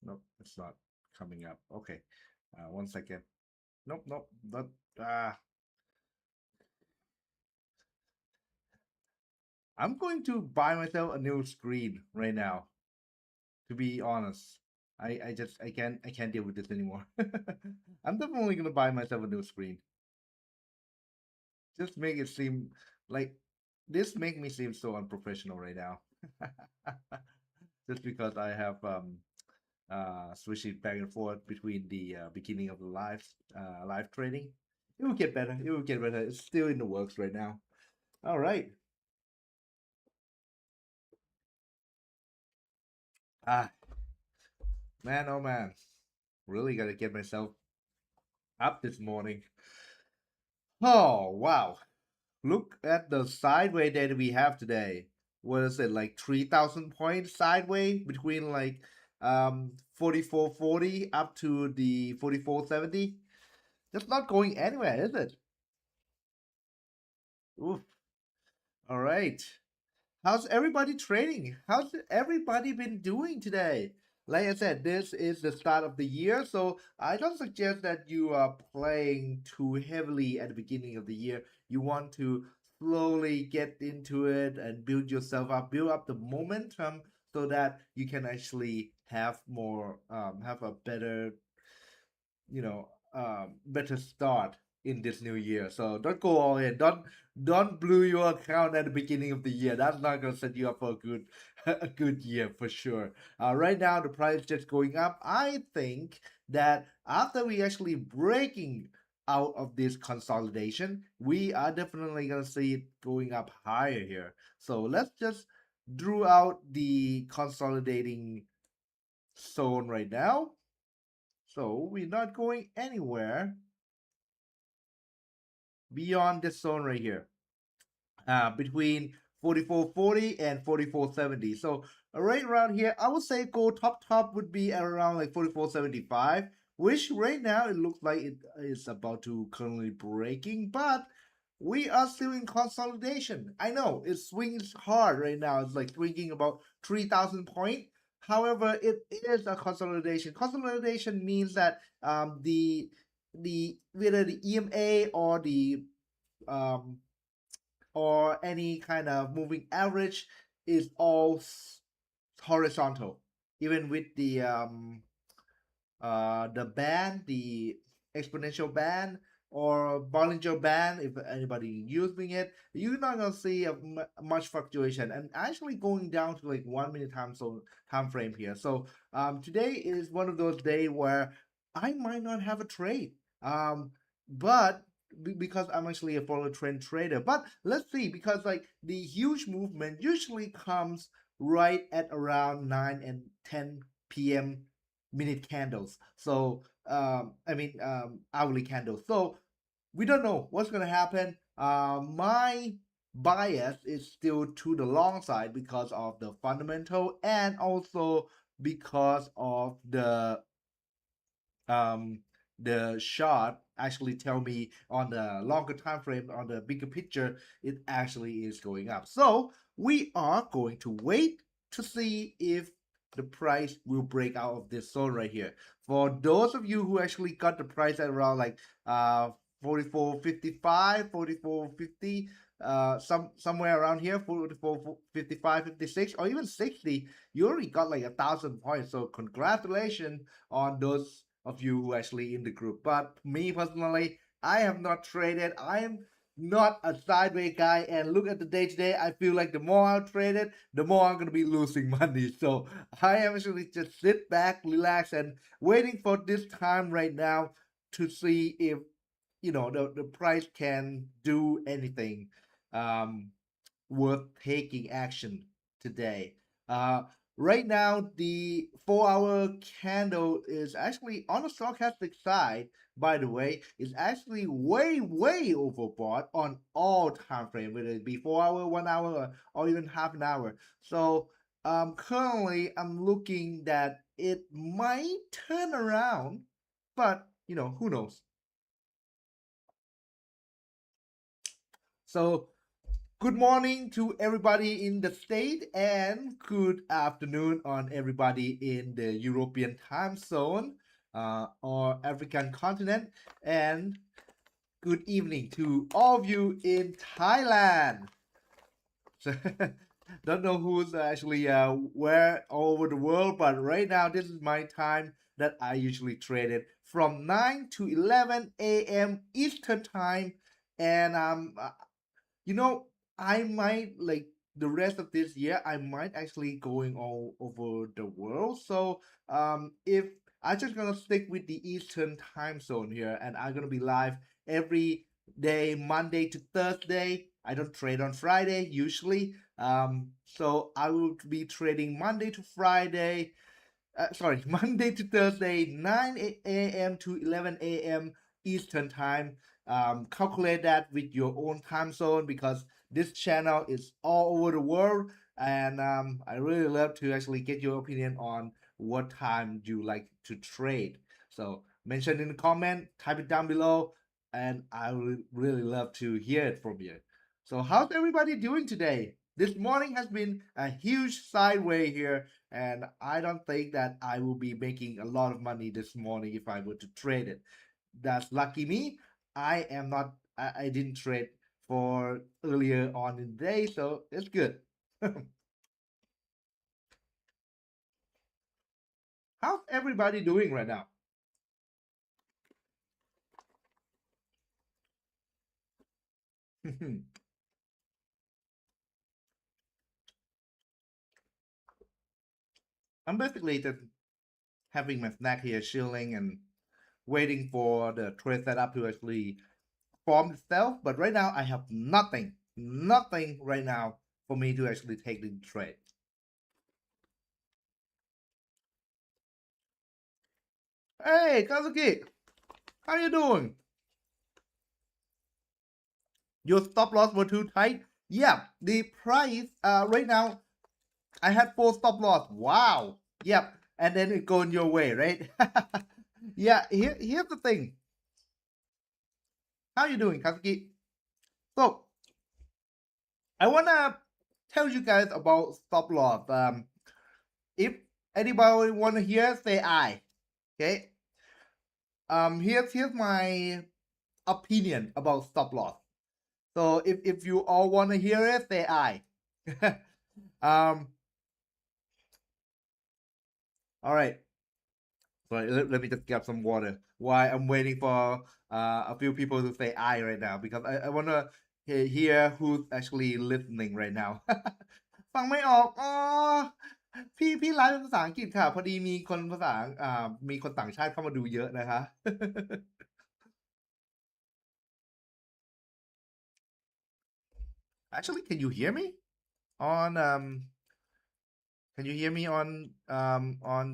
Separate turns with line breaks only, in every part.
Nope, it's not coming up. Okay, 1 second. Nope, that I'm going to buy myself a new screen right now. To be honest, I can't deal with this anymore. I'm definitely gonna buy myself a new screen. Just make it seem like this make me seem so unprofessional right now. Just because I have switching back and forth between the beginning of the live trading. It will get better. It will get better. It's still in the works right now. All right. Ah, man, oh man. Really gotta get myself up this morning. Oh, wow. Look at the sideway that we have today. What is it, like 3,000 points sideway between like 44.40 up to the 44.70? Just not going anywhere, is it? Oof. All right. How's everybody trading? How's everybody been doing today? Like I said, this is the start of the year, so I don't suggest that you are playing too heavily at the beginning of the year. You want to slowly get into it and build yourself up, build up the momentum so that you can actually have have a better better start in this new year. So don't go all in. Don't blow your account at the beginning of the year. That's not gonna set you up for a good a good year for sure. Right now the price is just going up. I think that after we actually breaking out of this consolidation, we are definitely gonna see it going up higher here. So let's just draw out the consolidating zone right now. So we're not going anywhere beyond this zone right here, between 44.40 and 44.70. So right around here, I would say go top would be around like 44.75, which right now it looks like it is about to currently breaking, but we are still in consolidation. I know it swings hard right now. It's like swinging about 3,000 points. However, it is a consolidation. Consolidation means that the whether the EMA um, or any kind of moving average is all horizontal, even with the band, the exponential band or Bollinger band. If anybody using it, you're not gonna see much fluctuation, and actually going down to like 1 minute time frame here. So today is one of those days where I might not have a trade, but because I'm actually a follow trend trader. But let's see, because like the huge movement usually comes right at around 9 and 10 p.m. minute candles. So hourly candles. So we don't know what's gonna happen. My bias is still to the long side because of the fundamental and also because of um the chart actually tell me on the longer time frame, on the bigger picture, it actually is going up. So we are going to wait to see if the price will break out of this zone right here. For those of you who actually got the price at around like 44.55, 44.50, somewhere around here, 44.55, 56, or even 60, you already got like 1,000 points. So congratulations on those of you who actually in the group. But me personally, I have not traded. I am not a sideways guy, and look at the day today. I feel like the more I trade it, the more I'm gonna be losing money. So I am actually just sit back, relax, and waiting for this time right now to see if the price can do anything um, worth taking action today. Uh, right now, the 4-hour candle is actually on the stochastic side. By the way, is actually way overbought on all time frame, whether it be 4 hour, 1 hour, or even half an hour. So currently, I'm looking that it might turn around, but who knows? So Good morning to everybody in the state, and good afternoon on everybody in the European time zone or African continent, and good evening to all of you in Thailand. So, don't know who's actually where all over the world, but right now this is my time that I usually trade it from 9 to 11 a.m. Eastern time, and you know, I might like the rest of this year, I might actually going all over the world. So if I'm just gonna stick with the Eastern time zone here, and I'm gonna be live every day, Monday to Thursday. I don't trade on Friday usually. So I will be trading Monday to Friday, sorry, Monday to Thursday, 9 a.m. to 11 a.m. Eastern time. Calculate that with your own time zone because this channel is all over the world, and I really love to actually get your opinion on what time you like to trade. So mention in the comment, type it down below, and I would really love to hear it from you. So how's everybody doing today? This morning has been a huge sideway here, and I don't think that I will be making a lot of money this morning if I were to trade it. That's lucky me. I am not. I didn't trade for earlier on in the day, so it's good. How's everybody doing right now? I'm basically just having my snack here, chilling and waiting for the trade setup to actually form itself. But right now, I have nothing right now for me to actually take the trade. Hey, Kazuki, how you doing? Your stop loss were too tight? Yeah, the price right now, I had 4 stop loss. Wow. Yep. And then it going your way, right? Yeah, here's the thing. How you doing, Kazuki? So I wanna tell you guys about stop loss. If anybody wanna hear, say I. Okay. Here's my opinion about stop loss. So if you all wanna hear it, say I. um. All right. So let me just get some water while I'm waiting for a few people to say I right now because I want to hear who's actually listening right now ฟังไม่ออกอ๋อพี่ไลฟ์เป็นภาษาอังกฤษค่ะพอดีมีคนภาษามีคนต่างชาติเข้ามาดูเยอะนะคะ Actually, can you hear me on can you hear me on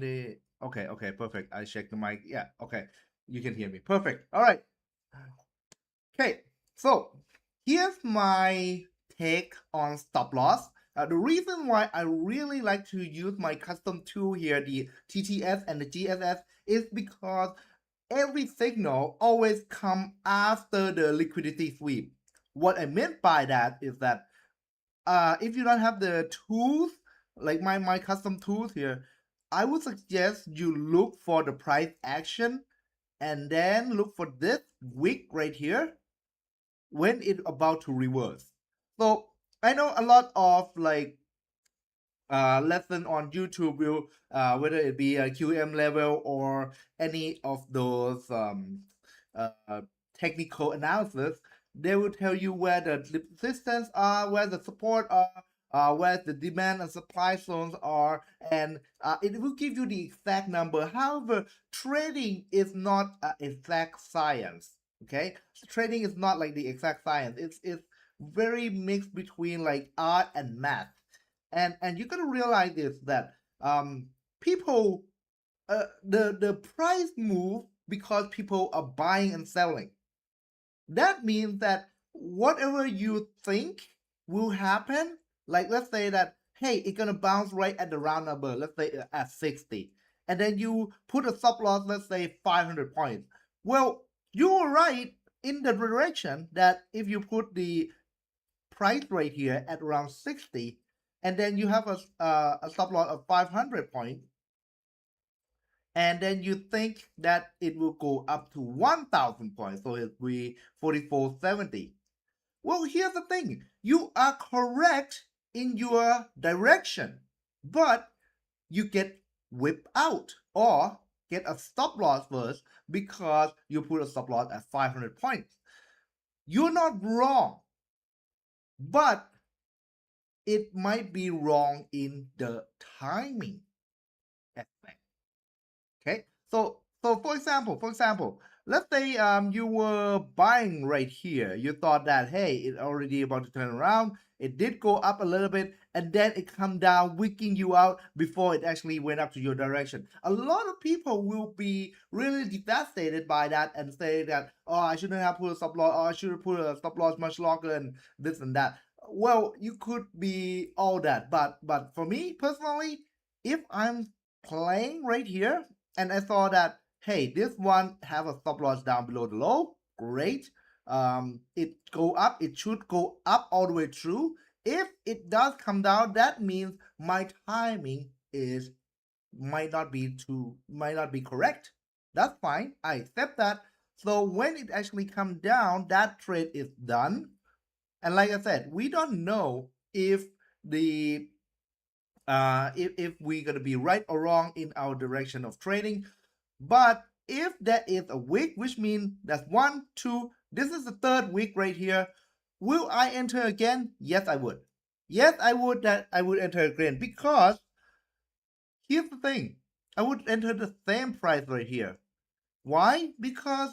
the okay, perfect. I checked the mic. Yeah, okay. You can hear me. Perfect. All right. Okay, so here's my take on stop loss. The reason why I really like to use my custom tool here, the TTS and the GSS, is because every signal always come after the liquidity sweep. What I meant by that is that if you don't have the tools, like my custom tools here, I would suggest you look for the price action and then look for this wick right here when it's about to reverse. So I know a lot of like lesson on YouTube will whether it be a QM level or any of those uh, technical analysis, they will tell you where the resistance are, where the support are, where the demand and supply zones are, and it will give you the exact number. However, trading is not an exact science. Okay, so trading is not like the exact science. It's very mixed between like art and math, and you gotta realize this that people the price move because people are buying and selling. That means that whatever you think will happen, like let's say that hey, it's gonna bounce right at the round number, let's say at 60, and then you put a stop loss, let's say 500 points. Well, you were right in the direction that if you put the price right here at around 60, and then you have a stop loss of 500 points, and then you think that it will go up to 1,000 points, so it'll be 44.70. Well, here's the thing. You are correct in your direction, but you get whipped out or get a stop loss first because you put a stop loss at 500 points. You're not wrong, but it might be wrong in the timing aspect. Okay, so for example, let's say you were buying right here. You thought that, hey, it's already about to turn around. It did go up a little bit, and then it come down, wicking you out before it actually went up to your direction. A lot of people will be really devastated by that and say that, oh, I shouldn't have put a stop loss, or I should have put a stop loss much longer, and this and that. Well, you could be all that, but for me personally, if I'm playing right here and I saw that, hey, this one have a stop loss down below the low, great. It go up, it should go up all the way through. If it does come down, that means my timing is might not be correct. That's fine, I accept that. So when it actually comes down, that trade is done. And like I said, we don't know if the if we're going to be right or wrong in our direction of trading. But if that is a week, which means that's 1, 2, this is the third week right here. Will I enter again? Yes, I would. Yes, I would. That I would enter again, because here's the thing. I would enter the same price right here. Why? Because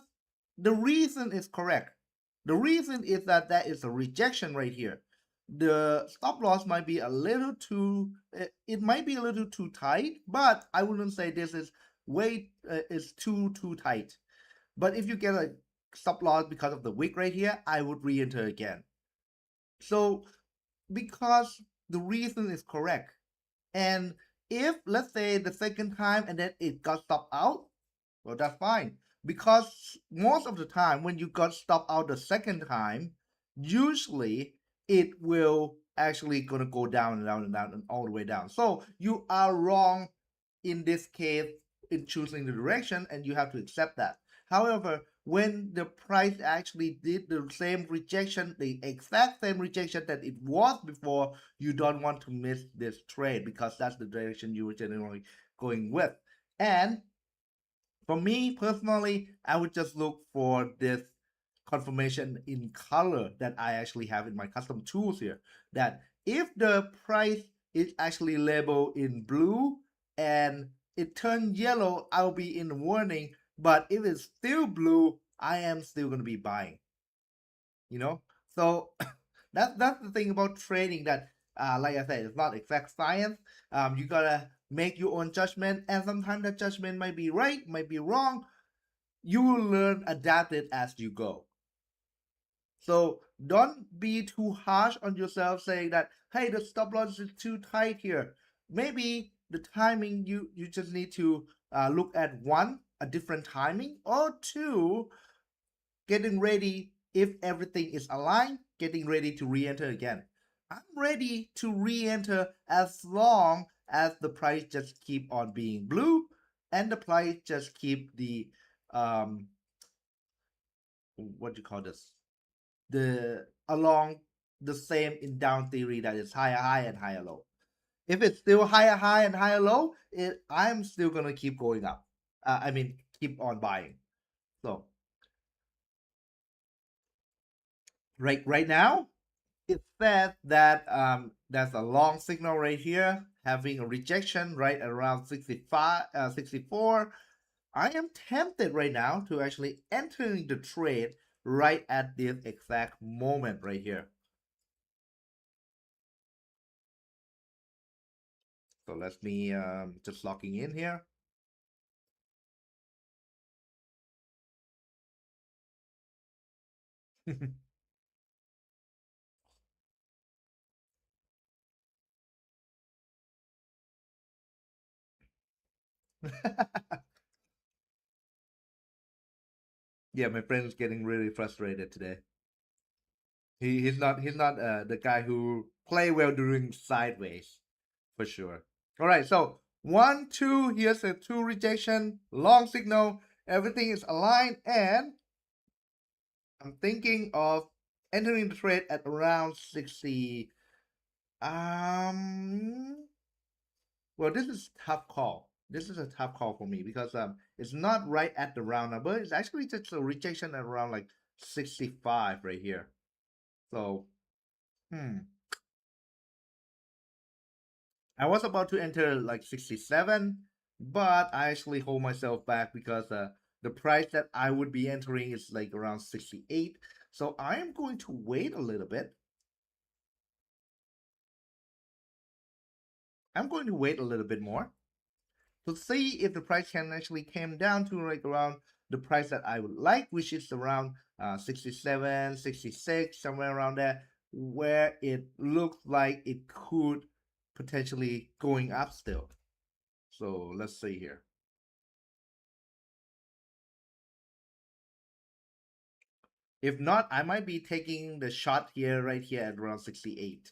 the reason is correct. The reason is that that is a rejection right here. The stop loss might be a little too, it might be a little too tight, but I wouldn't say this is is too tight. But if you get a stop loss because of the wick right here, I would re-enter again. So because the reason is correct, and if let's say the second time and then it got stopped out, well, that's fine. Because most of the time when you got stopped out the second time, usually it will actually gonna go down and down and down and all the way down. So you are wrong in this case in choosing the direction, and you have to accept that. However, when the price actually did the same rejection, the exact same rejection that it was before, you don't want to miss this trade, because that's the direction you were generally going with. And for me personally, I would just look for this confirmation in color that I actually have in my custom tools here. That if the price is actually labeled in blue and it turned yellow, I'll be in warning. But if it's still blue, I am still going to be buying. You know, so that's the thing about trading. That like I said, it's not exact science. You gotta make your own judgment, and sometimes that judgment might be right, might be wrong. You will learn, adapt it as you go. So don't be too harsh on yourself saying that, hey, the stop loss is too tight here. Maybe the timing, you just need to look at one, a different timing, or two, getting ready. If everything is aligned, getting ready to re-enter again. I'm ready to re-enter as long as the price just keep on being blue and the price just keep the what do you call this, the along the same in down theory, that is higher high and higher low. If it's still higher high and higher low, I'm still gonna keep going up. I mean, keep on buying. So right now, it says that there's a long signal right here having a rejection right around 65, 64. I am tempted right now to actually enter the trade right at this exact moment right here. So let me just logging in here. Yeah, my friend is getting really frustrated today. He's not the guy who play well during sideways for sure. All right, so 1 2, here's a 2 rejection, long signal, everything is aligned, and I'm thinking of entering the trade at around 60. Well, this is tough call. This is a tough call for me because it's not right at the round number. It's actually just a rejection at around like 65 right here. So, hmm. I was about to enter like 67, but I actually hold myself back because the price that I would be entering is like around 68. So I am going to wait a little bit. I'm going to wait a little bit more to see if the price can actually come down to like around the price that I would like, which is around 67, 66, somewhere around there, where it looks like it could potentially going up still. So let's see here. If not, I might be taking the shot here, right here at around 68.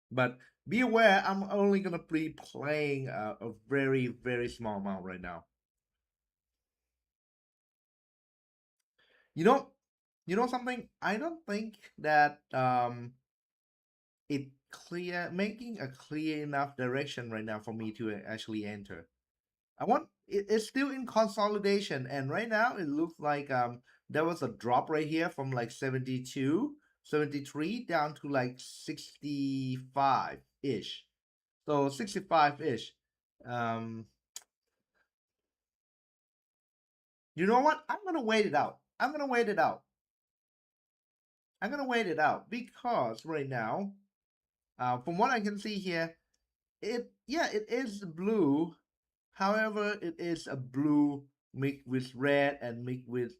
But be aware, I'm only going to be playing a very, very small amount right now. You know, you know something? I don't think that it making a clear enough direction right now for me to actually enter. It's still in consolidation, and right now it looks like there was a drop right here from like 72, 73 down to like 65 ish. So 65 ish. Um, you know what? I'm gonna wait it out. I'm gonna wait it out. I'm gonna wait it out because right now, from what I can see here, it is blue. However, it is a blue mixed with red and mixed with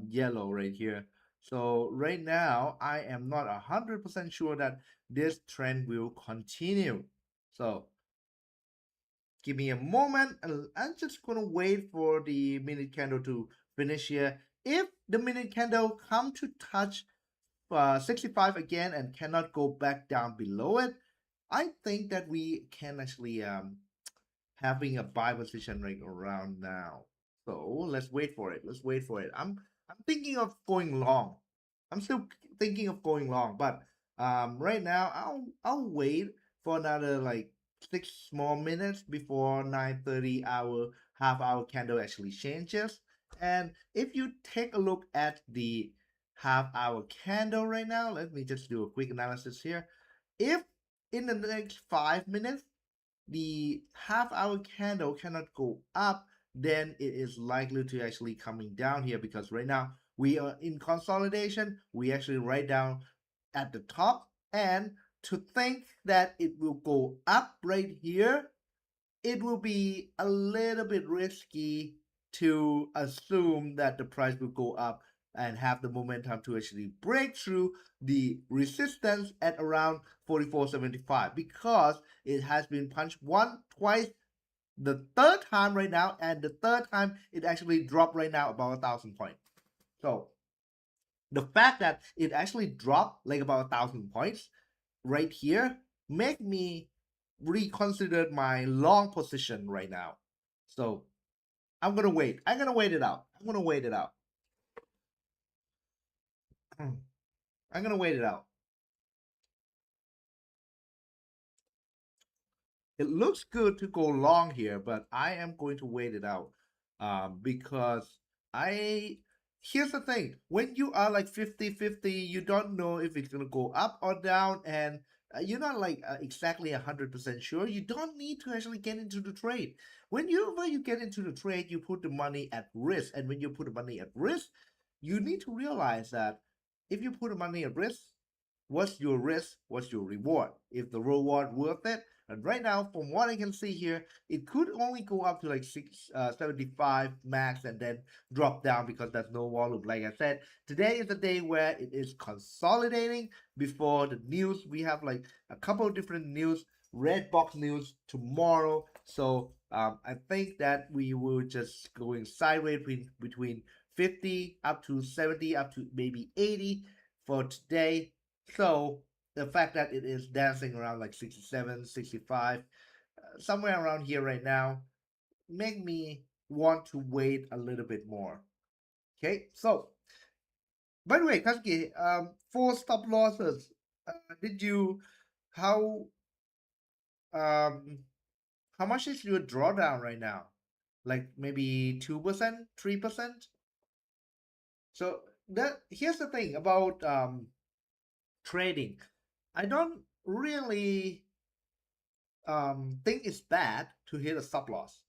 yellow right here. So right now, I am not 100% sure that this trend will continue. So give me a moment, and I'm just gonna wait for the minute candle to finish here. If the minute candle come to touch 65 again and cannot go back down below it, I think that we can actually having a buy position right around now. So let's wait for it. Let's wait for it. I'm thinking of going long. I'm still thinking of going long, but right now I'll wait for another like 6 more minutes before 9:30 hour half hour candle actually changes. And if you take a look at the half hour candle right now, let me just do a quick analysis here. If in the next 5 minutes the half hour candle cannot go up, then it is likely to actually coming down here because right now we are in consolidation. We actually right down at the top, and to think that it will go up right here, it will be a little bit risky to assume that the price will go up and have the momentum to actually break through the resistance at around 44.75 because it has been punched twice, the third time right now, and the third time it actually dropped right now about 1,000 points. So the fact that it actually dropped like about 1,000 points right here make me reconsider my long position right now. So I'm gonna wait. I'm gonna wait it out. I'm gonna wait it out. I'm gonna wait it out. It looks good to go long here, but I am going to wait it out because I here's the thing, when you are like 50-50, you don't know if it's going to go up or down, and you're not like exactly 100% sure. You don't need to actually get into the trade. When you get into the trade, you put the money at risk, and when you put the money at risk, you need to realize that if you put the money at risk, what's your risk, what's your reward? If the reward worth it. And right now, from what I can see here, it could only go up to like 75 max and then drop down because there's no volume. Like I said, today is the day where it is consolidating before the news. We have like a couple of different news, red box news tomorrow. So I think that we will just going sideways between 50 up to 70 up to maybe 80 for today. So the fact that it is dancing around like 67, 65, somewhere around here right now, make me want to wait a little bit more. Okay, so by the way, Kazuki, for stop losses, did you how um how much is your drawdown right now? Like maybe 2%, 3%? So that here's the thing about trading. I don't really think it's bad to hit a stop loss.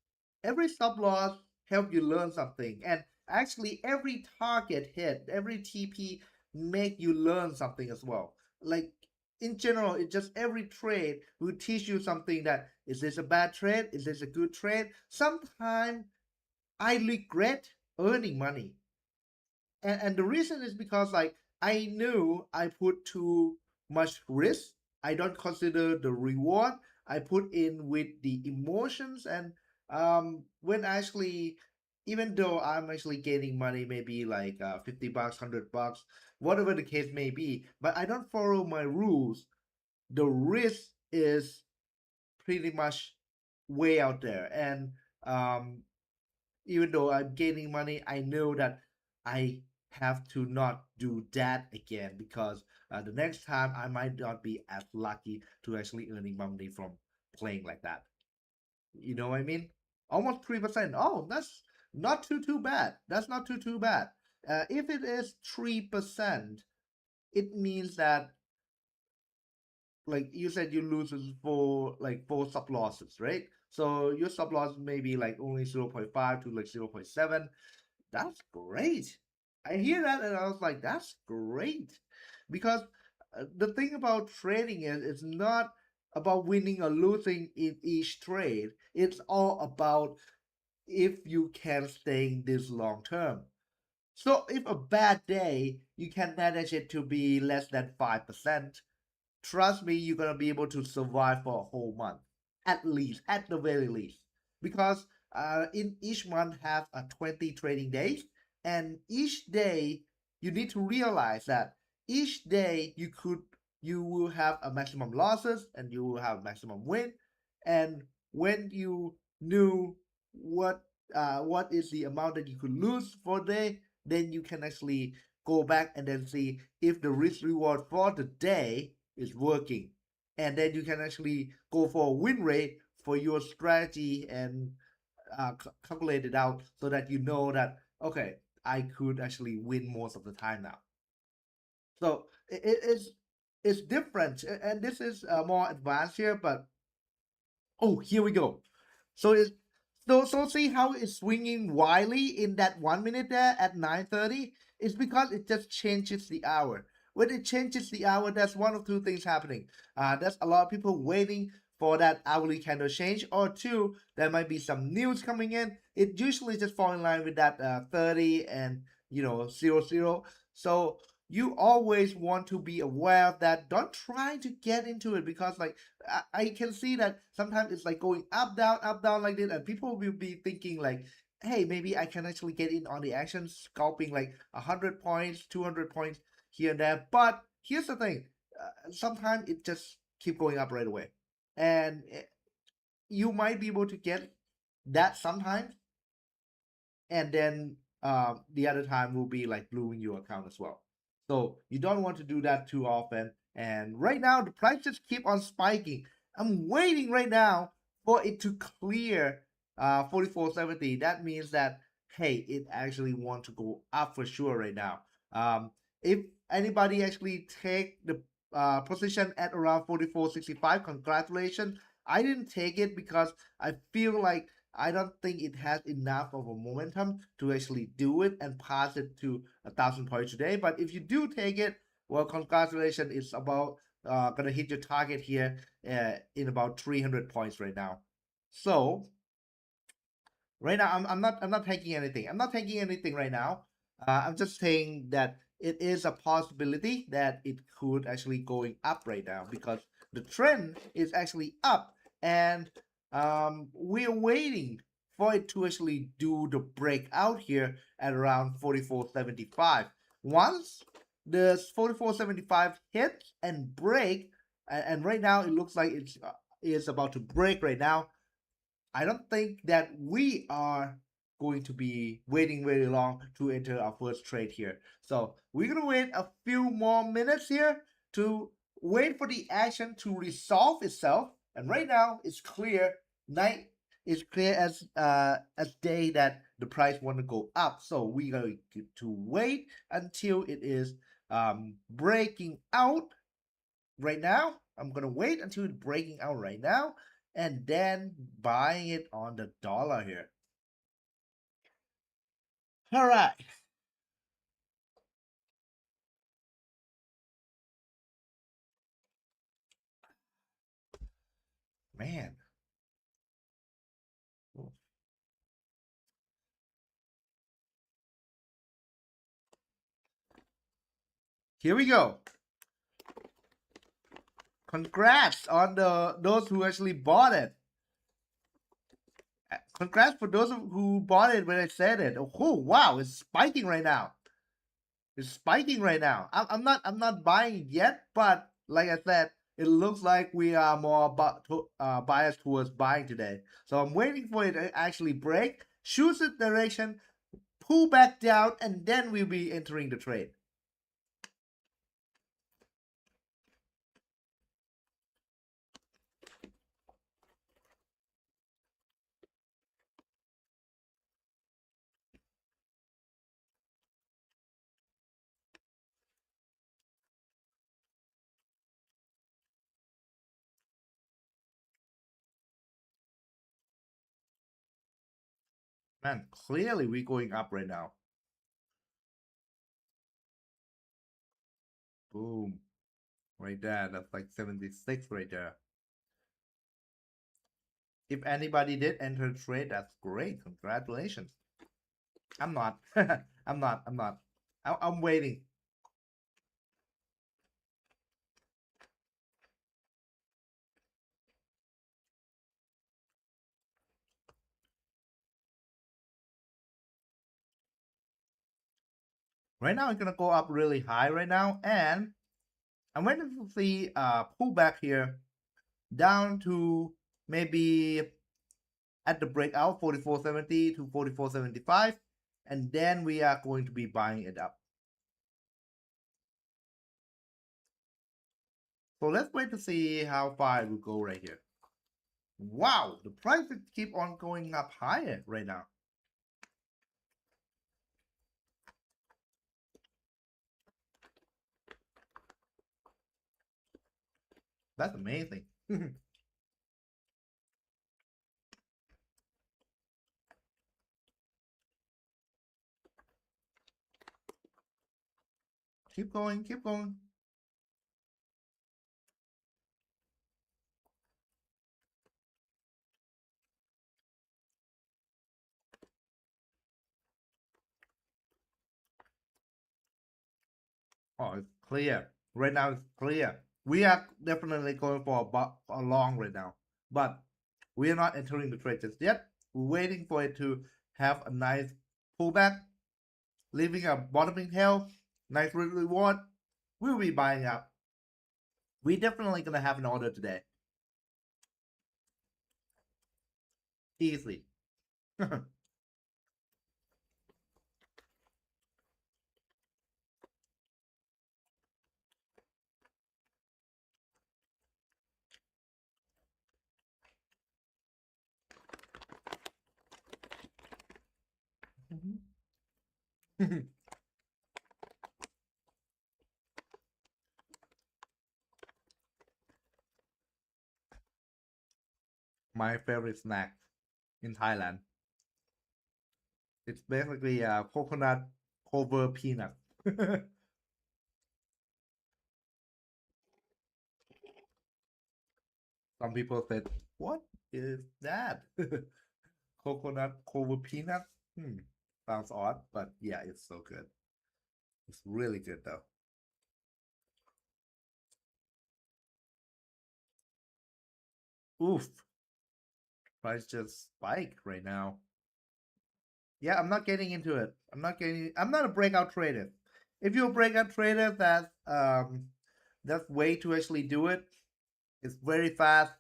Every stop loss help you learn something, and actually every target hit, every TP make you learn something as well. Like in general, it's just every trade will teach you something. That is this a bad trade? Is this a good trade? Sometimes I regret earning money, and the reason is because like I knew I put too much risk. I don't consider the reward I put in with the emotions, and when actually, even though I'm actually gaining money, maybe like $50, $100, whatever the case may be, but I don't follow my rules. The risk is pretty much way out there, and um, even though I'm gaining money, I know that I have to not do that again, because the next time I might not be as lucky to actually earning money from playing like that. You know what I mean? Almost 3%. Oh, that's not too bad. That's not too bad. If it is 3%, it means that, like you said, you lose for like 4 stop losses, right? So your stop loss may be like only 0.5 to like 0.7. That's great. I hear that and I was like, that's great. Because the thing about trading is it's not about winning or losing in each trade. It's all about if you can stay this long term. So if a bad day, you can manage it to be less than 5%, trust me, you're gonna be able to survive for a whole month, at least, at the very least, because in each month have 20 trading days, and each day you need to realize that each day you will have a maximum losses and you will have maximum win, and when you knew what is the amount that you could lose for a day, then you can actually go back and then see if the risk reward for the day is working, and then you can actually go for a win rate for your strategy and calculate it out so that you know that, okay, I could actually win most of the time now. So it's different, and this is more advanced here, but oh, here we go. So it's so see how it's swinging wildly in that 1 minute there at 9:30. It's because it just changes the hour. When it changes the hour, there's one of two things happening. There's a lot of people waiting for that hourly candle change, or two, there might be some news coming in. It usually just fall in line with that 30 and 00. So you always want to be aware of that. Don't try to get into it, because like I can see that sometimes it's like going up down like this, and people will be thinking like, hey, maybe I can actually get in on the action, scalping like 100 points, 200 points here and there. But here's the thing, sometimes it just keep going up right away, and you might be able to get that sometimes, and then the other time will be like blowing your account as well. So you don't want to do that too often. And right now the prices keep on spiking. I'm waiting right now for it to clear 44.70. That means that, hey, it actually want to go up for sure right now. If anybody actually take the position at around 44.65, congratulations. I didn't take it because I feel like I don't think it has enough of a momentum to actually do it and pass it to 1,000 points today. But if you do take it, well, congratulations! It's about gonna hit your target here in about 300 points right now. So right now, I'm not taking anything. I'm not taking anything right now. I'm just saying that it is a possibility that it could actually going up right now, because the trend is actually up, and we're waiting for it to actually do the breakout here at around 44.75. Once the 44.75 hit and break, and right now it looks like it's about to break right now. I don't think that we are going to be waiting very long to enter our first trade here. So we're gonna wait a few more minutes here to wait for the action to resolve itself. And right now it's clear, night is clear as day that the price want to go up. So we're going to wait until it is breaking out right now. I'm gonna wait until it's breaking out right now and then buying it on the dollar here. All right. Man. Here we go. Congrats on those who actually bought it. Congrats for those who bought it when I said it. Oh wow, it's spiking right now. It's spiking right now. I'm not buying yet, but like I said, it looks like we are more biased towards buying today. So I'm waiting for it to actually break, choose its direction, pull back down, and then we'll be entering the trade. Man, clearly we're going up right now. Boom. Right there. That's like 76 right there. If anybody did enter trade, that's great. Congratulations. I'm not. I'm not. I'm not. I'm waiting. Right now, it's gonna go up really high right now, and I'm waiting to see pullback here down to maybe at the breakout 44.70 to 44.75, and then we are going to be buying it up. So let's wait to see how far it will go right here. Wow, the prices keep on going up higher right now. That's amazing. Keep going, keep going. Oh, it's clear. Right now it's clear. We are definitely going for a long right now. But we are not entering the trade just yet. We're waiting for it to have a nice pullback, leaving a bottoming tail, nice reward. We'll be buying up. We definitely gonna have an order today. Easily. My favorite snack in Thailand. It's basically a coconut cover peanut. Some people said, "What is that?" Coconut cover peanut. Sounds odd, but yeah, it's so good. It's really good though. Oof, price just spike right now. Yeah, I'm not getting into it. I'm not a breakout trader. If you're a breakout trader, that's way to actually do it. It's very fast.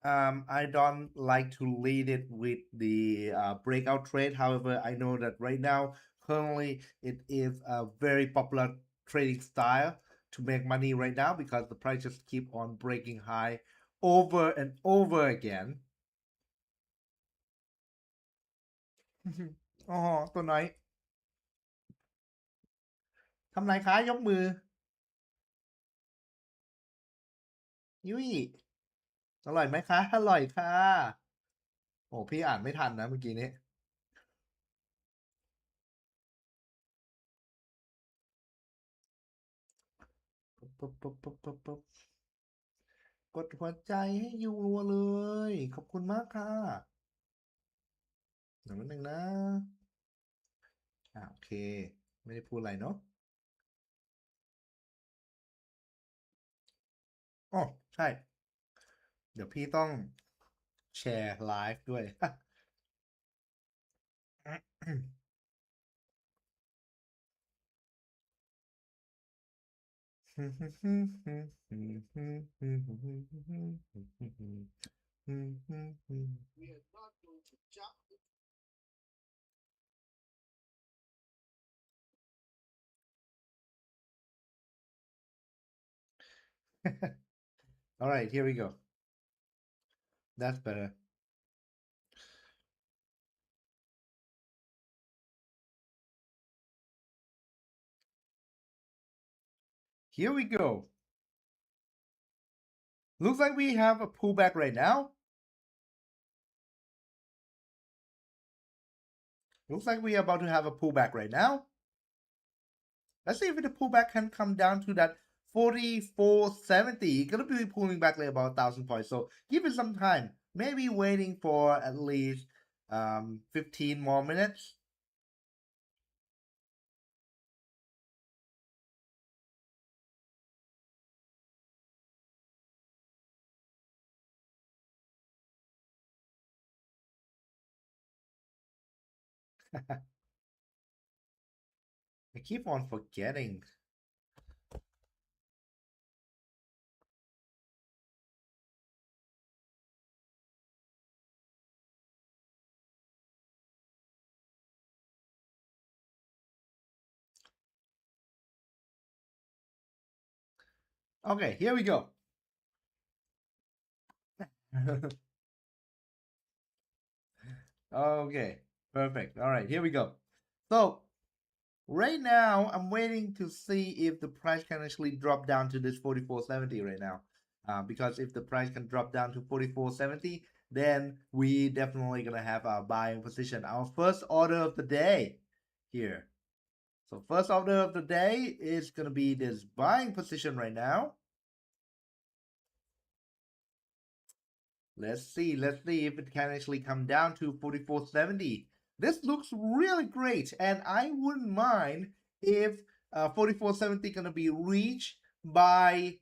I don't like to lead it with the breakout trade. However, I know that right now, currently, it is a very popular trading style to make money right now because the price just keep on breaking high over and over again. อ๋อตัวน้อยทำไรคะยกมือยุ้ยอร่อยไหมคะอร่อยค่ะโอ้พี่อ่านไม่ทันนะเมื่อกี้นี้ปุ๊บปุ๊บปุ๊บปุ๊บปุ๊บปุ๊บกดหัวใจให้ยูรัวเลยขอบคุณมากค่ะเดี๋ยวนิดนึงนะโอเคไม่ได้พูดอะไรเนาะอ๋อใช่เดี๋ยวพี่ต้องแชร์ไลฟ์ด้วย All right, here we go. That's better. Here we go. Looks like we have a pullback right now. Looks like we are about to have a pullback right now. Let's see if the pullback can come down to that 44.70. Gonna be pulling back like about 1,000 points. So give it some time. Maybe waiting for at least 15 more minutes. I keep on forgetting. Okay, here we go. Okay, perfect. All right, here we go. So right now, I'm waiting to see if the price can actually drop down to this 44.70 right now. Because if the price can drop down to 44.70, then we definitely gonna have our buying position. Our first order of the day here. So first order of the day is gonna be this buying position right now. Let's see if it can actually come down to 44.70. This looks really great, and I wouldn't mind if 44.70 gonna be reached by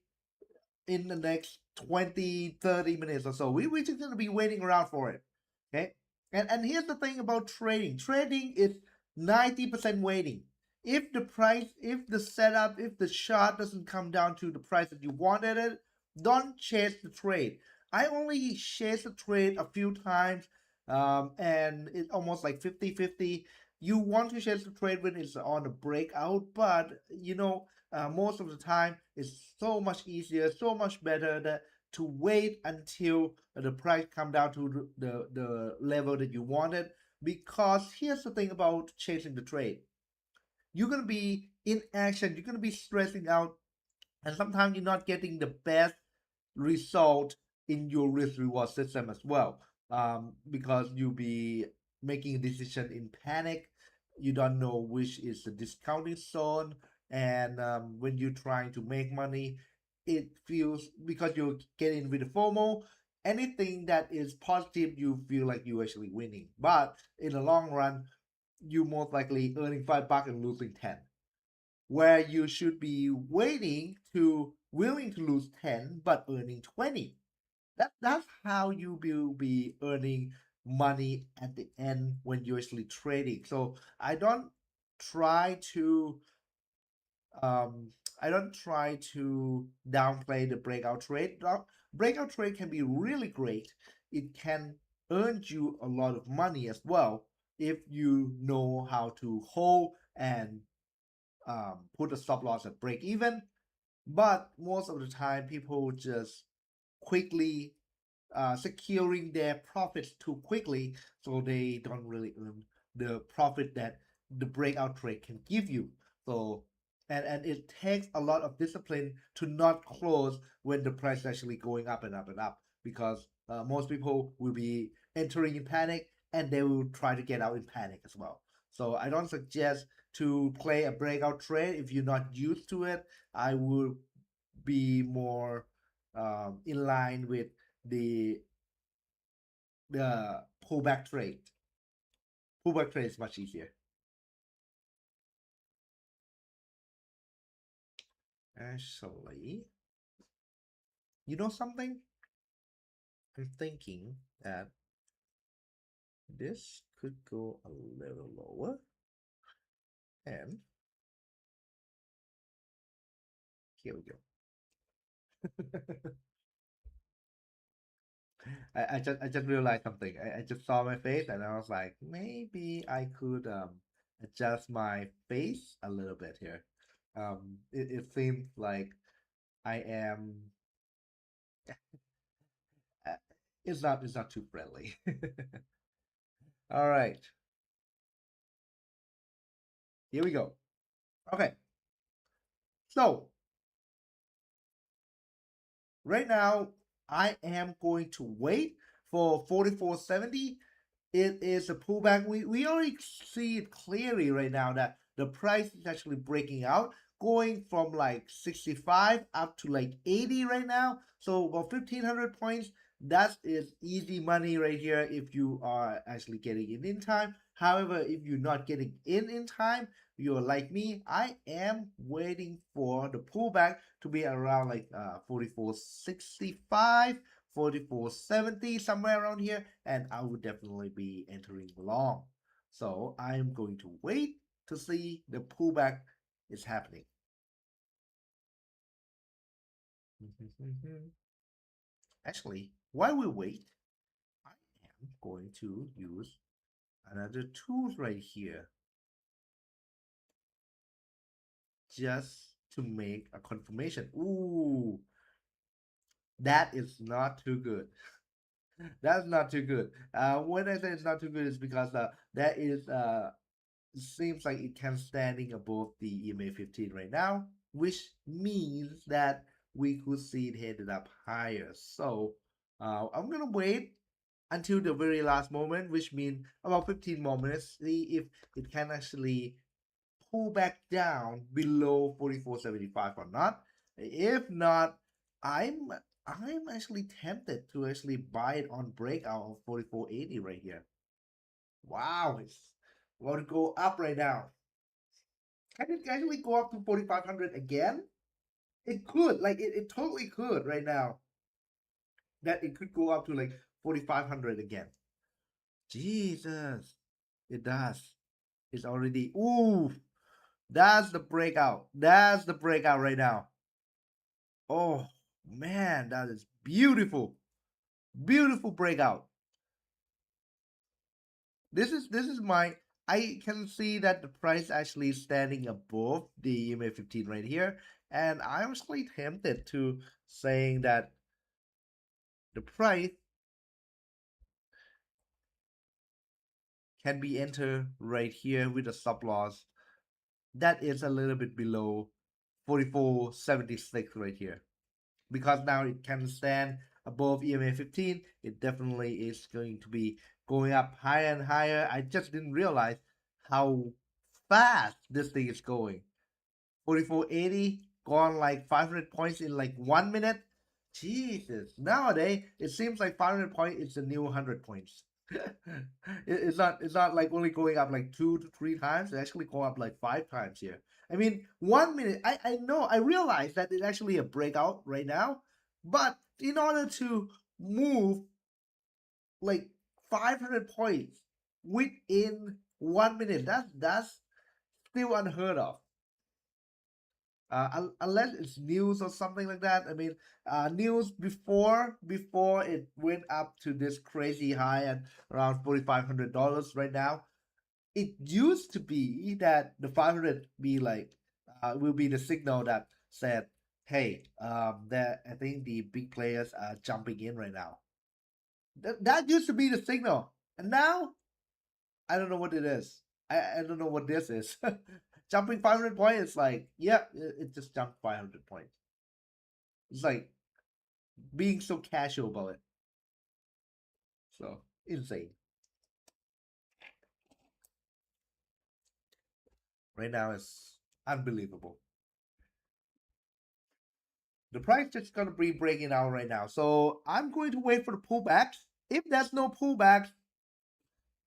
in the next 20-30 minutes or so. We're just gonna be waiting around for it. Okay. And here's the thing about trading. Trading is 90% waiting. If the price, if the setup, if the chart doesn't come down to the price that you wanted it, don't chase the trade. I only chase the trade a few times, and it's almost like 50-50. You want to chase the trade when it's on a breakout, but most of the time it's so much easier, so much better to wait until the price come down to the level that you wanted. Because here's the thing about chasing the trade. You're going to be in action, you're going to be stressing out, and sometimes you're not getting the best result in your risk reward system as well, because you'll be making a decision in panic. You don't know which is the discounting zone, and when you're trying to make money, it feels, because you're getting with the FOMO, anything that is positive you feel like you're actually winning, but in the long run you most likely earning $5 and losing 10, where you should be waiting to willing to lose 10 but earning 20. That's how you will be earning money at the end when you're actually trading. So I don't try to um, I don't try to downplay the breakout trade. Breakout trade can be really great. It can earn you a lot of money as well if you know how to hold and put a stop loss at break even. But most of the time, people just quickly securing their profits too quickly, so they don't really earn the profit that the breakout trade can give you. So and it takes a lot of discipline to not close when the price is actually going up and up and up, because most people will be entering in panic and they will try to get out in panic as well. So I don't suggest to play a breakout trade if you're not used to it. I would be more in line with the the pullback trade. Pullback trade is much easier. Actually, you know something? I'm thinking that this could go a little lower, and here we go. I just realized something. I just saw my face and I was like, maybe I could adjust my face a little bit here. It seems like I am. uh, it's not too friendly. All right, here we go. Okay, so right now I am going to wait for 44.70. It is a pullback. We already see it clearly right now that the price is actually breaking out, going from like 65 up to like 80 right now. So about 1,500 points. That is easy money right here if you are actually getting in time. However, if you're not getting in time, you're like me. I am waiting for the pullback to be around like 44.65. 44.70, somewhere around here, and I would definitely be entering long. So I'm going to wait to see the pullback is happening. Actually, while we wait, I am going to use another tool right here just to make a confirmation. Ooh, that is not too good. That's not too good. When I say it's not too good, it's because that is seems like it can standing above the EMA 15 right now, which means that we could see it headed up higher. So I'm gonna wait until the very last moment, which means about 15 more minutes, see if it can actually pull back down below 44.75 or not. If not, I'm I'm actually tempted to actually buy it on breakout of 44.80 right here. Wow, it's going to go up right now. Can it actually go up to 4,500 again? It could, like it totally could right now. That it could go up to like 4,500 again. Jesus, it does. It's already. Ooh, that's the breakout. That's the breakout right now. Oh man, that is beautiful. Beautiful breakout. This is my. I can see that the price actually standing above the EMA 15 right here, and I'm actually tempted to saying that the price can be entered right here with a stop loss that is a little bit below 44.76 right here, because now it can stand above EMA 15. It definitely is going to be going up higher and higher. I just didn't realize how fast this thing is going. 44.80 gone like 500 points in like 1 minute. Jesus, nowadays it seems like 500 points is the new 100 points. It's not like only going up like 2 to 3 times. It's actually going up like 5 times here. I mean, 1 minute. I know. I realize that it's actually a breakout right now, but in order to move like 500 points within 1 minute, that's still unheard of. unless it's news or something like that. I mean, news before it went up to this crazy high at around $4,500 right now. It used to be that the 500 be like will be the signal that said, "Hey, that I think the big players are jumping in right now." That used to be the signal, and now I don't know what it is. I don't know what this is. Jumping 500 points, it's like, yeah, it just jumped 500 points. It's like being so casual about it. So insane. Right now it's unbelievable. The price just gonna be breaking out right now. So I'm going to wait for the pullbacks. If there's no pullbacks,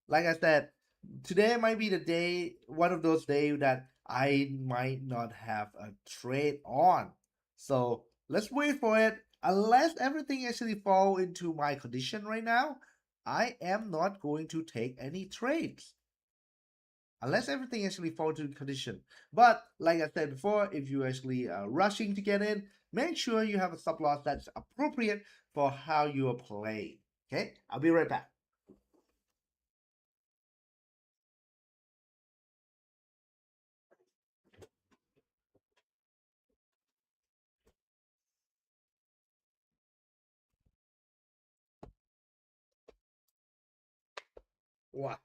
like I said, today might be the day, one of those days that I might not have a trade on. So let's wait for it. Unless everything actually fall into my condition right now, I am not going to take any trades. Unless everything actually fall into condition. But like I said before, if you actually are rushing to get in, make sure you have a stop loss that's appropriate for how you are playing. Okay, I'll be right back. Wow.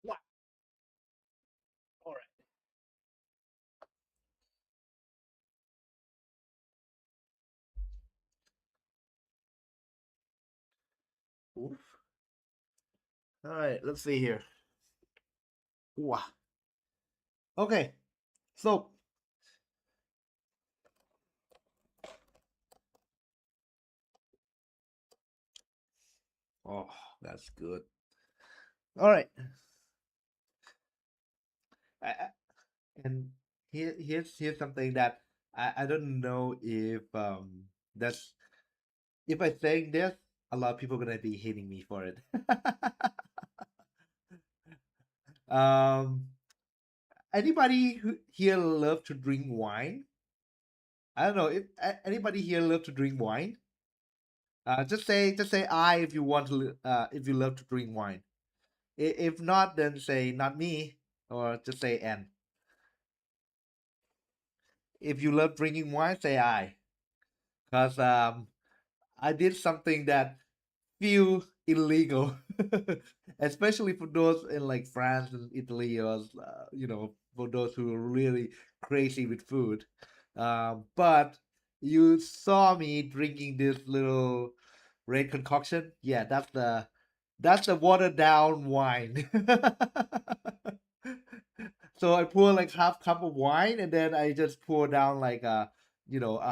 Wow. All right. Oof. All right, let's see here. Wow. Okay, so oh, that's good. All right, I, and here's something that I don't know if that's if I saying this, a lot of people gonna be hating me for it. um, anybody who here love to drink wine? I don't know if anybody here love to drink wine. Just say I if you want to if you love to drink wine. If not, then say not me, or just say N. If you love drinking wine, say I, because I did something that feel illegal, especially for those in like France and Italy, or for those who are really crazy with food. But you saw me drinking this little red concoction. Yeah, that's the watered down wine. So I pour like half cup of wine, and then I just pour down like a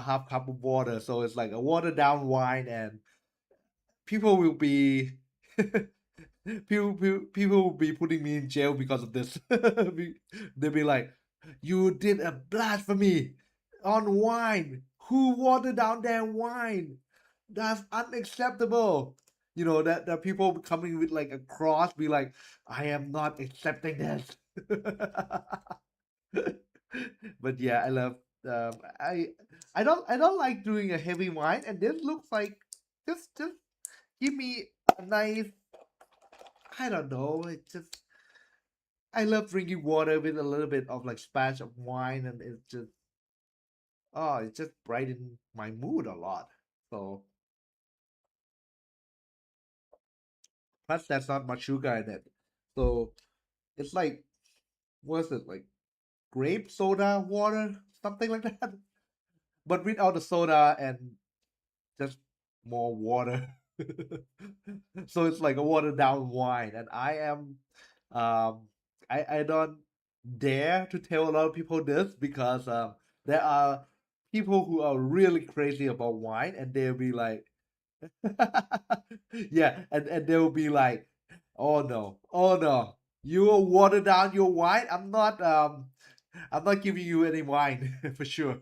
half cup of water. So it's like a watered down wine, and people will be people will be putting me in jail because of this. They'll be like, "You did a blasphemy on wine. Who watered down their wine? That's unacceptable." That people coming with like a cross, be like, "I am not accepting this." But yeah, I love. I don't like doing a heavy wine, and this looks like just give me a nice. I don't know. I love drinking water with a little bit of like splash of wine, and it just brightened my mood a lot. So plus that's not much sugar in it. So it's like what's it like grape soda water, something like that, but without the soda and just more water. So it's like a watered down wine, and I am Um, I don't dare to tell a lot of people this because there are people who are really crazy about wine, and they'll be like, yeah, and they'll be like, oh no, you will water down your wine. I'm not giving you any wine for sure.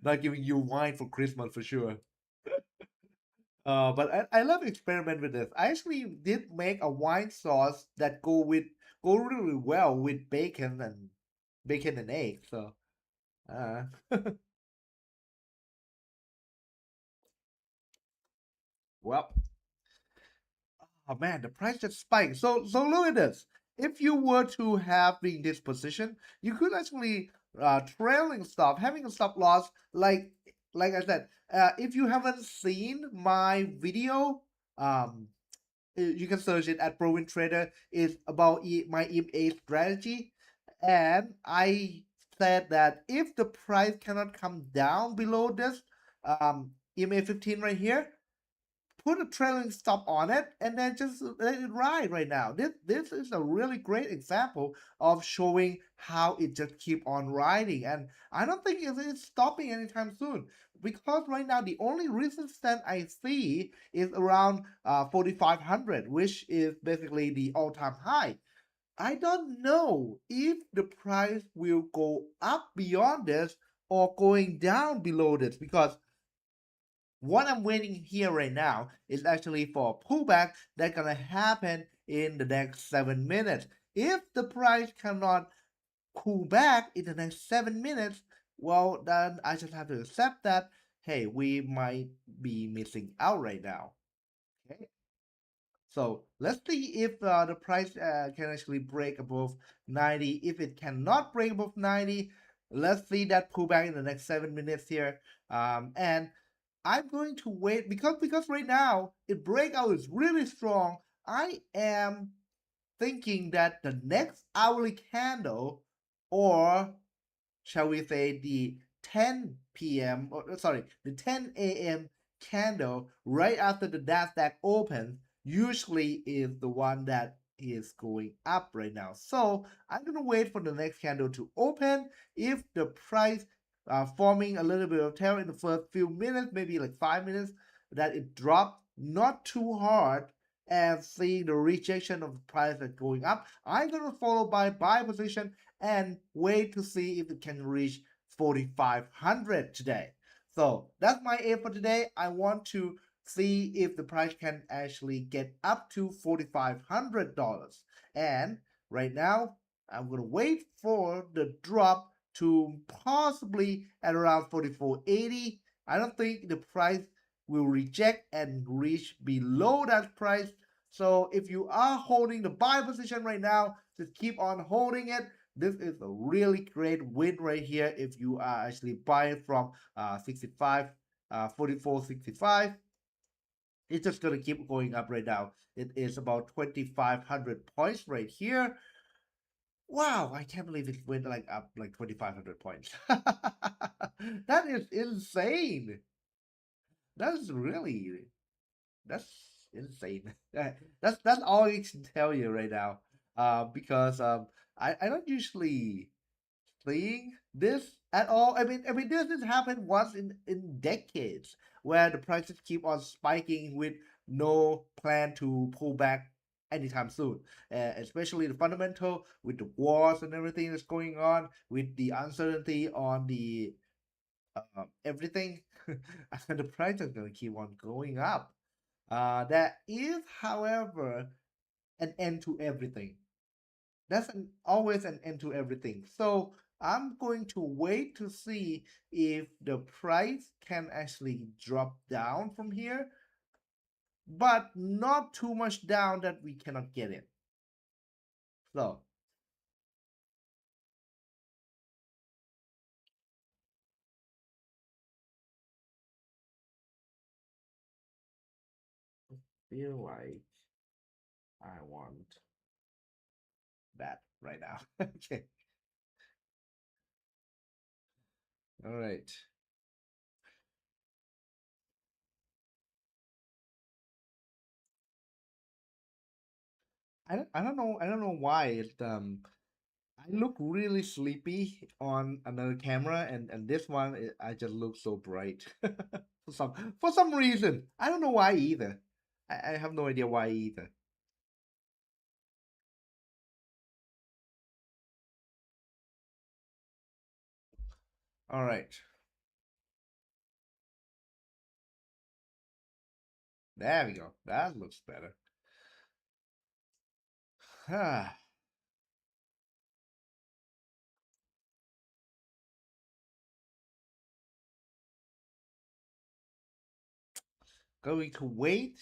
Not giving you wine for Christmas for sure. But I love experiment with this. I actually did make a wine sauce that go really well with bacon and eggs. So uh, well, oh man, the price just spiked. So look at this. If you were to have in this position, you could actually trailing stop, having a stop loss like I said. If you haven't seen my video, you can search it at Proven Trader. It's about my EMA strategy, and I said that if the price cannot come down below this EMA 15 right here, put a trailing stop on it and then just let it ride right now. This is a really great example of showing how it just keep on riding, and I don't think it's stopping anytime soon, because right now the only resistance I see is around 4,500, which is basically the all-time high. I don't know if the price will go up beyond this or going down below this, because what I'm waiting here right now is actually for a pullback that's gonna happen in the next 7 minutes. If the price cannot pull back in the next 7 minutes, well, then I just have to accept that, hey, we might be missing out right now. Okay. So let's see if the price can actually break above 90. If it cannot break above 90, let's see that pullback in the next 7 minutes here. And I'm going to wait because right now it breakout is really strong. I am thinking that the next hourly candle, or shall we say the 10 p.m. or sorry, the 10 a.m. candle right after the Nasdaq opens usually is the one that is going up right now. So I'm gonna wait for the next candle to open. If the price forming a little bit of tail in the first few minutes, maybe like 5 minutes, that it dropped not too hard and seeing the rejection of the price that's going up, I'm gonna follow by buy position and wait to see if it can reach 4,500 today. So that's my aim for today. I want to see if the price can actually get up to $4,500. And right now, I'm going to wait for the drop to possibly at around 44.80. I don't think the price will reject and reach below that price. So if you are holding the buy position right now, just keep on holding it. This is a really great win right here if you are actually buying from 65, 44.65. It's just going to keep going up right now. It is about 2,500 points right here. Wow, I can't believe it went like up like 2,500 points. That is insane. That's really, that's insane. That's all I can tell you right now. Because I don't usually seeing this at all. I mean, this has happened once in decades, where the prices keep on spiking with no plan to pull back anytime soon. Especially the fundamental with the wars and everything that's going on, with the uncertainty on the everything, and the price is gonna keep on going up. There is, however, an end to everything. Always an end to everything. So I'm going to wait to see if the price can actually drop down from here, but not too much down that we cannot get it. So feel like I want that right now. Okay. All right. I don't know why I look really sleepy on another camera, and this one I just look so bright for some reason. I don't know why either. I have no idea why either. All right, there we go. That looks better. Going to wait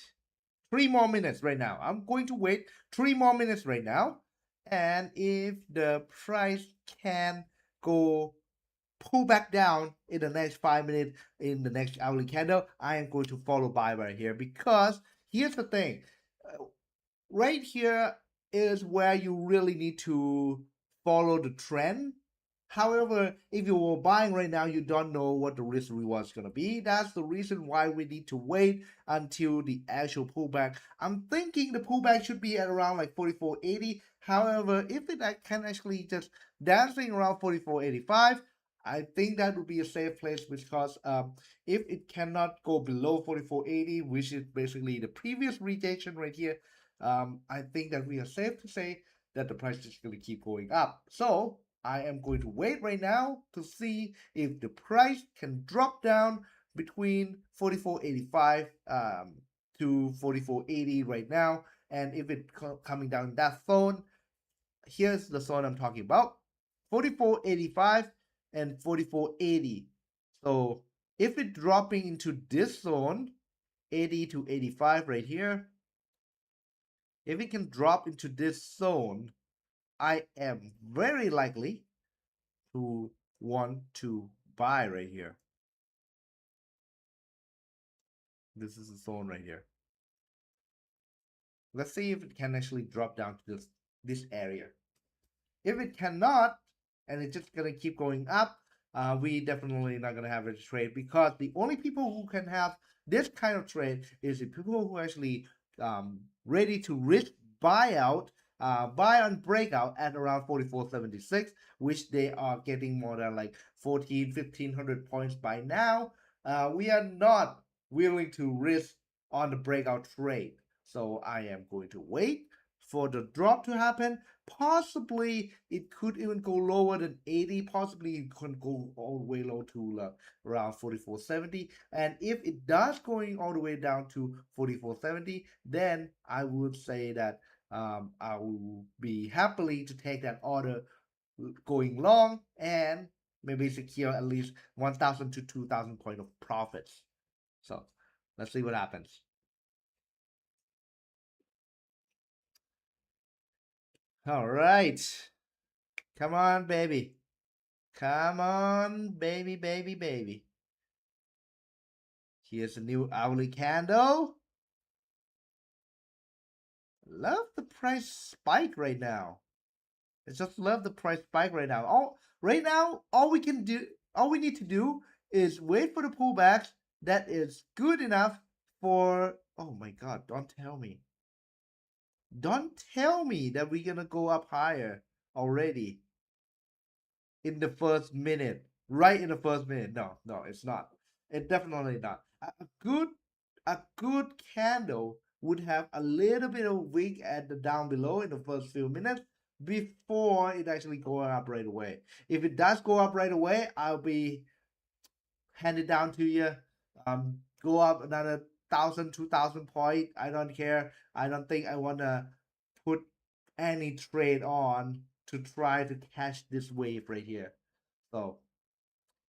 3 more minutes right now. I'm going to wait 3 more minutes right now, and if the price can go pull back down in the next 5 minutes in the next hourly candle, I am going to follow buy right here, because here's the thing. Right here is where you really need to follow the trend. However, if you were buying right now, you don't know what the risk reward is going to be. That's the reason why we need to wait until the actual pullback. I'm thinking the pullback should be at around like 44.80. However, if it can actually just dancing around 44.85, I think that would be a safe place, because if it cannot go below 44.80, which is basically the previous rejection right here, I think that we are safe to say that the price is going to keep going up. So I am going to wait right now to see if the price can drop down between 44.85 to 44.80 right now. And if it coming down that zone, here's the zone I'm talking about: 44.85 and 44.80. So if it dropping into this zone, 80 to 85 right here, if it can drop into this zone, I am very likely to want to buy right here. This is the zone right here. Let's see if it can actually drop down to this area. If it cannot, and it's just gonna keep going up, we definitely not gonna have a trade, because the only people who can have this kind of trade is the people who actually ready to risk buyout, buy on breakout at around 44.76, which they are getting more than like 1,500 points by now. We are not willing to risk on the breakout trade, so I am going to wait for the drop to happen. Possibly it could even go lower than 80. Possibly it could go all the way low to around 44.70. And if it does going all the way down to 44.70, then I would say that I will be happily to take that order going long, and maybe secure at least 1,000 to 2,000 point of profits. So let's see what happens. All right. Come on, baby. Come on, baby, baby, baby. Here's a new hourly candle. Love the price spike right now. I just love the price spike right now. Right now, all we need to do is wait for the pullbacks that is good enough for. Oh my God! Don't tell me. Don't tell me that we're gonna go up higher already in the first minute. Right in the first minute. No, no, it's not. It definitely not. A good candle would have a little bit of wick at the down below in the first few minutes before it actually going up right away. If it does go up right away, I'll be handed down to you. Go up another 1,000, 2,000 point. I don't care. I don't think I wanna put any trade on to try to catch this wave right here. So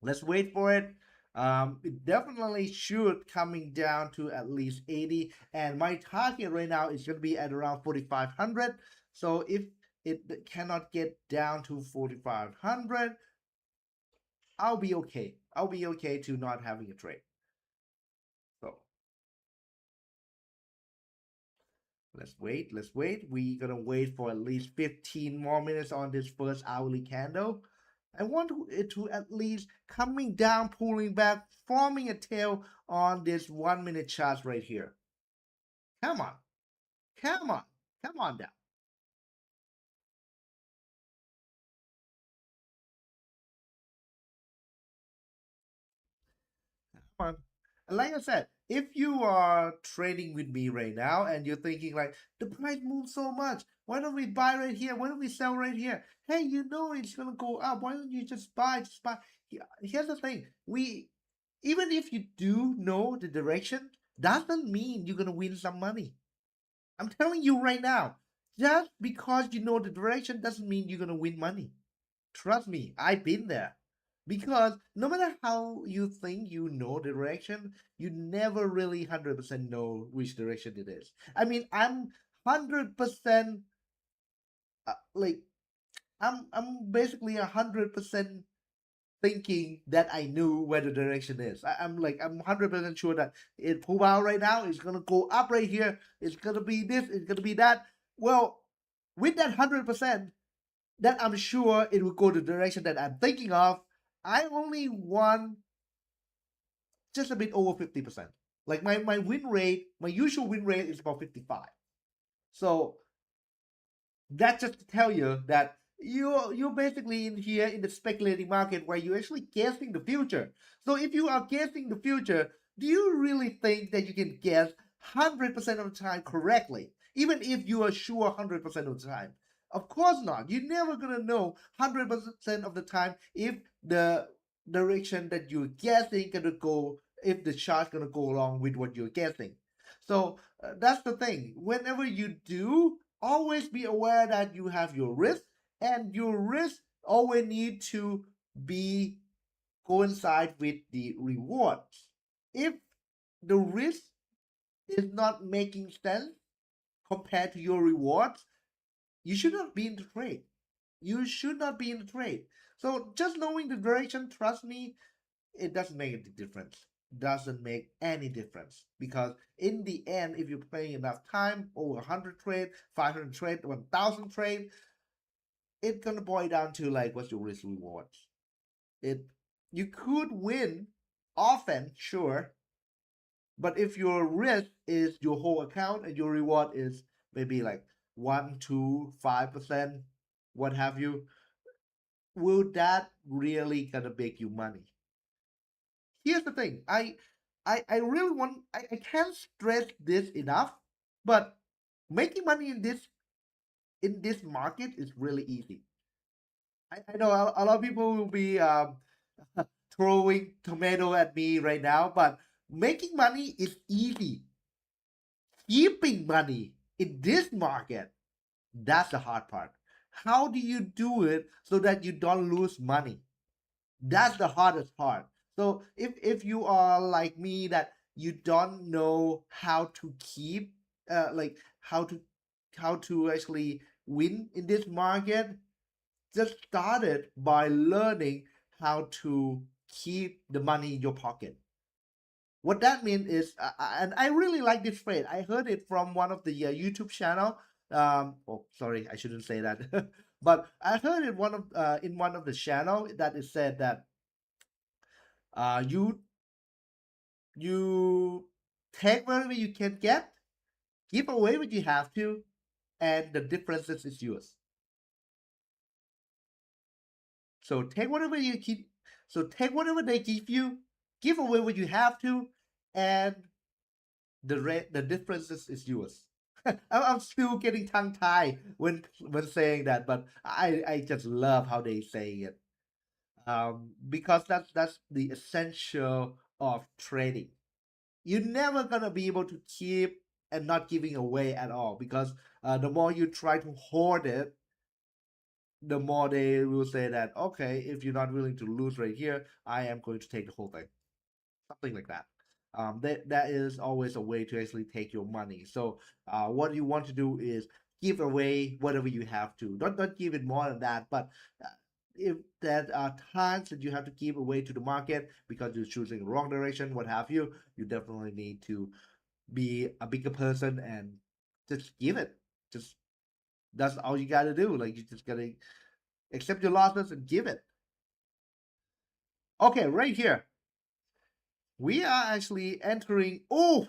let's wait for it. It definitely should coming down to at least 80, and my target right now is going to be at around 4,500. So if it cannot get down to 4,500, I'll be okay. I'll be okay to not having a trade. So let's wait. Let's wait. We're gonna wait for at least 15 more minutes on this first hourly candle. I want it to at least coming down, pulling back, forming a tail on this 1 minute chart right here. Come on, come on, come on down. on. And like I said, if you are trading with me right now and you're thinking like the price moves so much, why don't we buy right here? Why don't we sell right here? Hey, you know it's gonna go up. Why don't you just buy? Just buy. Here's the thing: we even if you do know the direction, doesn't mean you're gonna win some money. I'm telling you right now, just because you know the direction doesn't mean you're gonna win money. Trust me, I've been there. Because no matter how you think you know the direction, you never really 100% know which direction it is. I mean, I'm 100% like I'm basically 100% thinking that I knew where the direction is. I'm 100% sure that it pull out right now. It's gonna go up right here. It's gonna be this. It's gonna be that. Well, with that 100%, that I'm sure it will go the direction that I'm thinking of. I only won just a bit over 50%. Like my win rate, my usual win rate is about 55. So that's just to tell you that you're basically in here in the speculating market where you're actually guessing the future. So if you are guessing the future, do you really think that you can guess 100% of the time correctly, even if you are sure 100% of the time? Of course not. You're never gonna know 100% of the time if the direction that you're guessing gonna go, if the chart's gonna go along with what you're guessing. So that's the thing. Whenever you do, always be aware that you have your risk, and your risk always need to be coincide with the rewards. If the risk is not making sense compared to your rewards, you should not be in the trade. You should not be in the trade. So just knowing the direction, trust me, it doesn't make any difference. Doesn't make any difference, because in the end, if you're playing enough time, over 100 trade, 500 trade, 1000 trade, it's gonna boil down to like what's your risk rewards. It You could win often, sure, but if your risk is your whole account and your reward is maybe like 1 to 5%, what have you, will that really gonna make you money? Here's the thing. I really want I can't stress this enough, but making money in this market is really easy. I know a lot of people will be throwing tomato at me right now, but making money is easy. Keeping money in this market, that's the hard part. How do you do it so that you don't lose money? That's the hardest part. So if you are like me, that you don't know how to keep like how to actually win in this market, just start it by learning how to keep the money in your pocket. What that means is, and I really like this phrase. I heard it from one of the YouTube channel. Oh, sorry, I shouldn't say that. But I heard it one of in one of the channel that it said that you you take whatever you can get, give away what you have to, and the differences is yours. So take whatever you keep. So take whatever they give you, give away what you have to, and the differences is yours. I'm still getting tongue tied when saying that, but I just love how they say it. Because that's the essential of trading. You're never gonna be able to keep and not giving away at all, because the more you try to hoard it, the more they will say that, okay, if you're not willing to lose right here, I am going to take the whole thing, something like that. That is always a way to actually take your money. So what you want to do is give away whatever you have to. Not give it more than that, but if there are times that you have to give away to the market because you're choosing the wrong direction, what have you, you definitely need to be a bigger person and just give it. Just that's all you gotta do. Like you just gotta accept your losses and give it. Okay, right here. We are actually entering. Oh,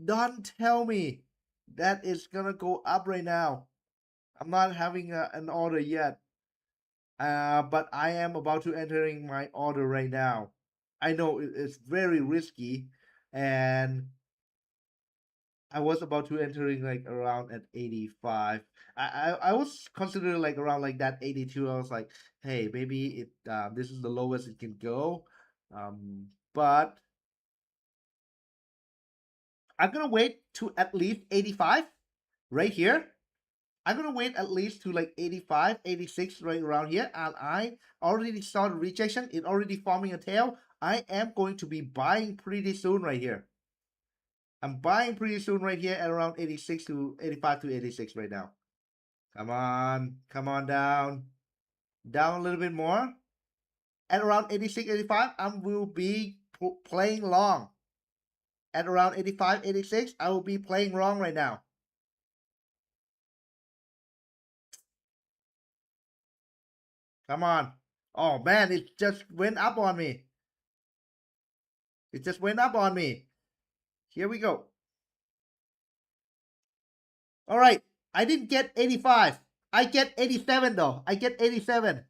don't tell me that it's gonna go up right now. I'm not having an order yet. But I am about to entering my order right now. I know it's very risky, and I was about to entering like around at 85. I was considering like around like that 82. I was like, hey, maybe this is the lowest it can go. But I'm gonna wait to at least 85 right here. I'm gonna wait at least to like 85, 86 right around here, and I already saw the rejection. It already forming a tail. I am going to be buying pretty soon right here. I'm buying pretty soon right here at around 86 to 85 to 86 right now. Come on down, down a little bit more. At around 86, 85, I will be playing long. At around 85, 86, I will be playing wrong right now. Come on. Oh man, it just went up on me. It just went up on me. Here we go. All right. I didn't get 85. I get 87 though. I get 87.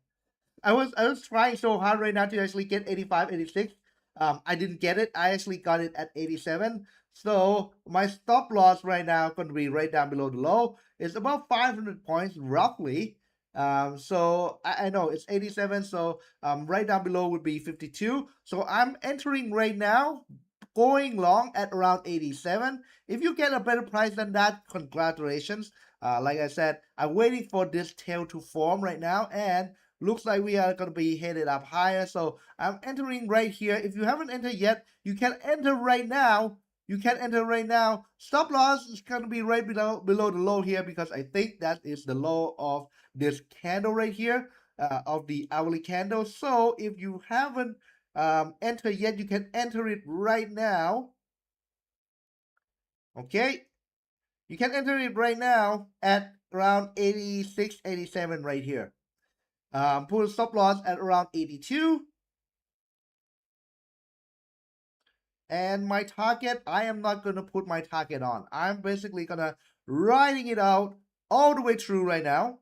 I was trying so hard right now to actually get 85, 86. I didn't get it. I actually got it at 87. So my stop loss right now going to be right down below the low. It's about 500 points roughly. So I know it's 87. So right down below would be 52. So I'm entering right now, going long at around 87. If you get a better price than that, congratulations. Like I said, I'm waiting for this tail to form right now, and looks like we are going to be headed up higher. So I'm entering right here. If you haven't entered yet, you can enter right now. You can enter right now. Stop loss is going to be right below the low here, because I think that is the low of this candle right here, of the hourly candle. So if you haven't entered yet, you can enter it right now. Okay, you can enter it right now at around 86, 87 right here. Put a stop loss at around 82. And my target, I am not going to put my target on. I'm basically going to riding it out all the way through right now.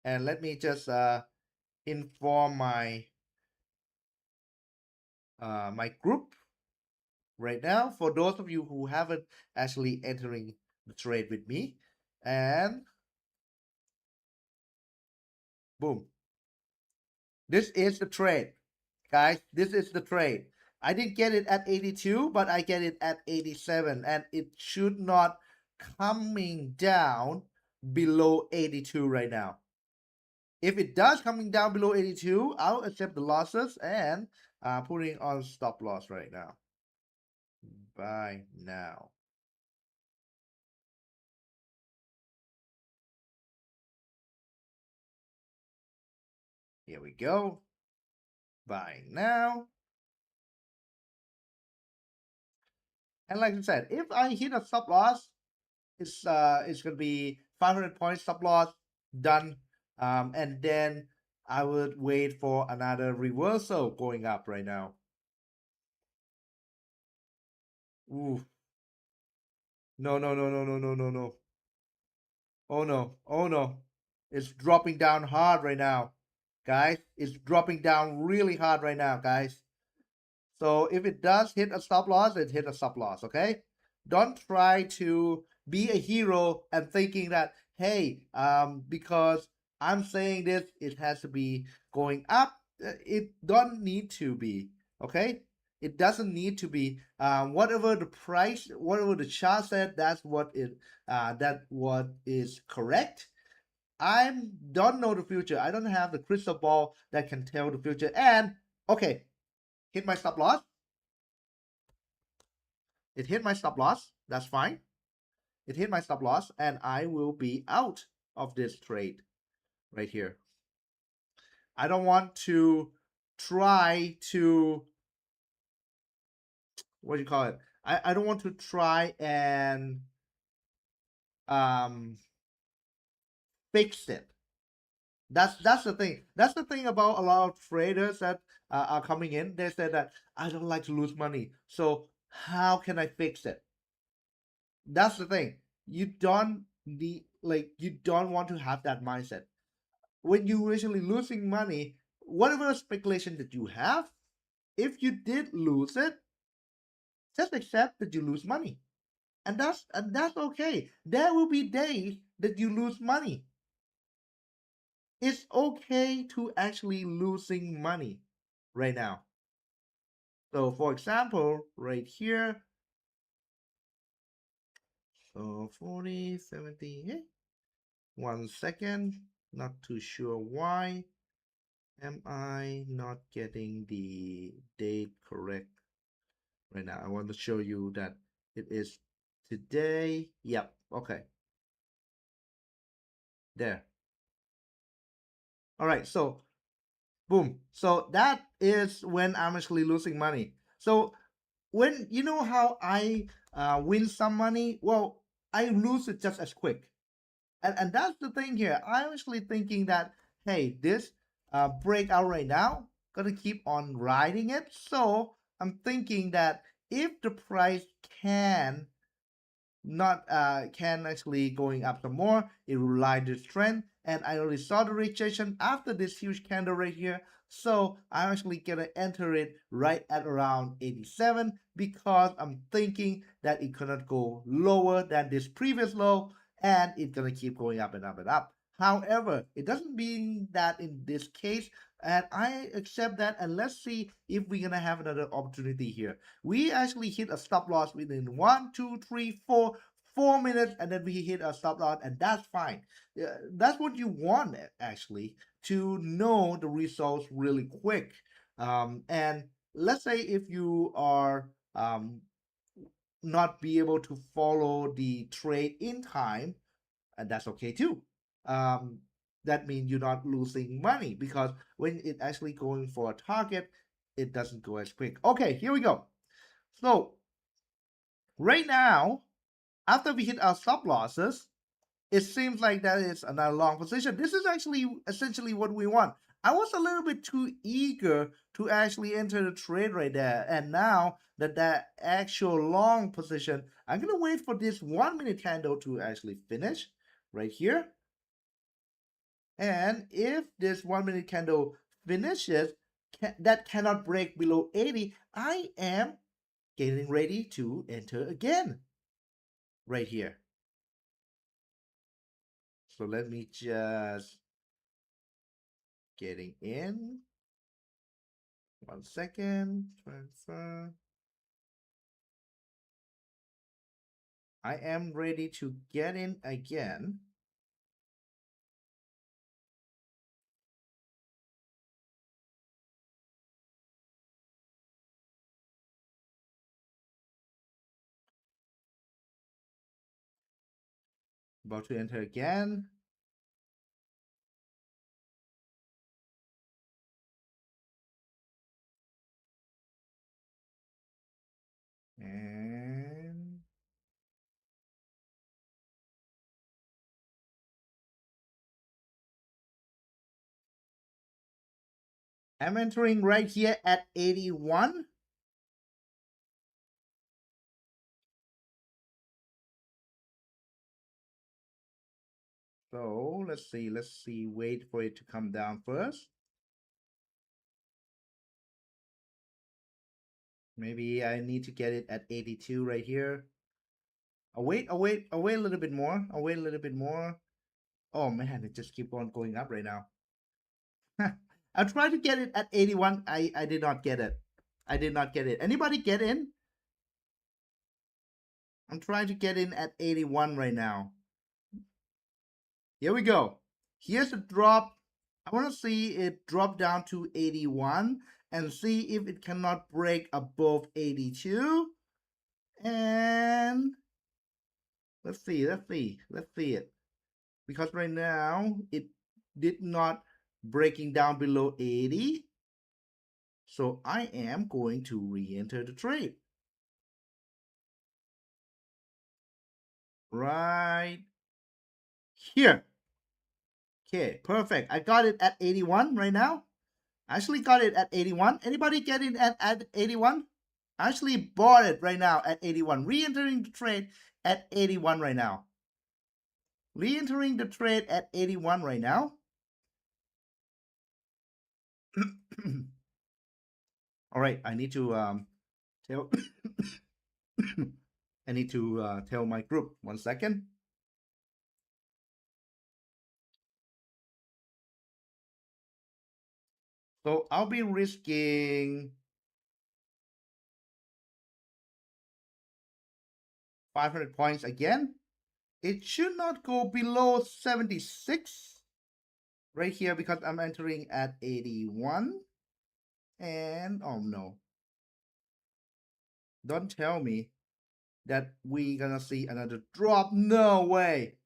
And let me just inform my my group right now, for those of you who haven't actually entering the trade with me. And boom, this is the trade, guys. This is the trade. I didn't get it at 82, but I get it at 87, and it should not coming down below 82 right now. If it does coming down below 82, I'll accept the losses and putting on stop loss right now. Buy now. Here we go. Buy now. And like I said, if I hit a stop loss, it's gonna be 500 points stop loss done. And then I would wait for another reversal going up right now. Ooh. No, no, no, no, no, no, no, no. Oh no, oh no. It's dropping down hard right now, guys. It's dropping down really hard right now, guys. So if it does hit a stop loss, it hit a stop loss, okay? Don't try to be a hero and thinking that, hey, because I'm saying this, it has to be going up. It don't need to be, okay? It doesn't need to be. Whatever the price, whatever the chart said, that's what is correct. I don't know the future. I don't have the crystal ball that can tell the future. And okay, hit my stop loss. It hit my stop loss. That's fine. It hit my stop loss, and I will be out of this trade right here. I don't want to try to, what do you call it? I don't want to try and fix it. That's the thing. That's the thing about a lot of traders that are coming in. They say that I don't like to lose money. So how can I fix it? That's the thing. You don't need, like, you don't want to have that mindset. when you're actually losing money, whatever speculation that you have, if you did lose it, just accept that you lose money. And that's okay. There will be days that you lose money. It's okay to actually losing money right now. So for example, right here, so 40, 70, 1 second, not too sure why. Am I not getting the date correct right now? I want to show you that it is today. Yep, okay, there. All right, so boom. So that is when I'm actually losing money. So when you know how I win some money, well, I lose it just as quick. And that's the thing here. I'm actually thinking that, hey, this breakout right now, gonna keep on riding it. So I'm thinking that if the price can not can actually going up some more, it will ride this trend, and I already saw the rejection after this huge candle right here. So I'm actually gonna enter it right at around 87 because I'm thinking that it cannot go lower than this previous low, and it's gonna keep going up and up and up. However, it doesn't mean that in this case, and I accept that, and let's see if we're gonna have another opportunity here. We actually hit a stop loss within 4 minutes, and then we hit a stop loss, and that's fine. That's what you want, actually, to know the results really quick. And let's say if you are not be able to follow the trade in time, and that's okay too. Um, that means you're not losing money because when it actually going for a target, it doesn't go as quick. Okay, here we go. So right now, after we hit our stop losses, it seems like that is another long position. This is actually essentially what we want. I was a little bit too eager to actually enter the trade right there. And now that actual long position, I'm going to wait for this 1 minute candle to actually finish right here. And if this 1 minute candle finishes, that cannot break below 80, I am getting ready to enter again right here. So let me just getting in. 1 second. Transfer. I am ready to get in again. About to enter again. And I'm entering right here at 81. So let's see, wait for it to come down first. Maybe I need to get it at 82 right here. I'll wait a little bit more. I'll wait a little bit more. Oh man, it just keep on going up right now. I tried to get it at 81. I did not get it. I did not get it. Anybody get in? I'm trying to get in at 81 right now. Here we go. Here's a drop. I want to see it drop down to 81 and see if it cannot break above 82. And let's see it. Because right now it did not breaking down below 80. So I am going to re-enter the trade. Right here. Okay, perfect. I got it at 81 right now. I actually got it at 81. Anybody get it at 81? I actually bought it right now at 81. Re-entering the trade at 81 right now. Re-entering the trade at 81 right now. All right, I need to tell I need to tell my group 1 second. So I'll be risking 500 points again. It should not go below 76 right here because I'm entering at 81. And oh no, don't tell me that we gonna see another drop. No way.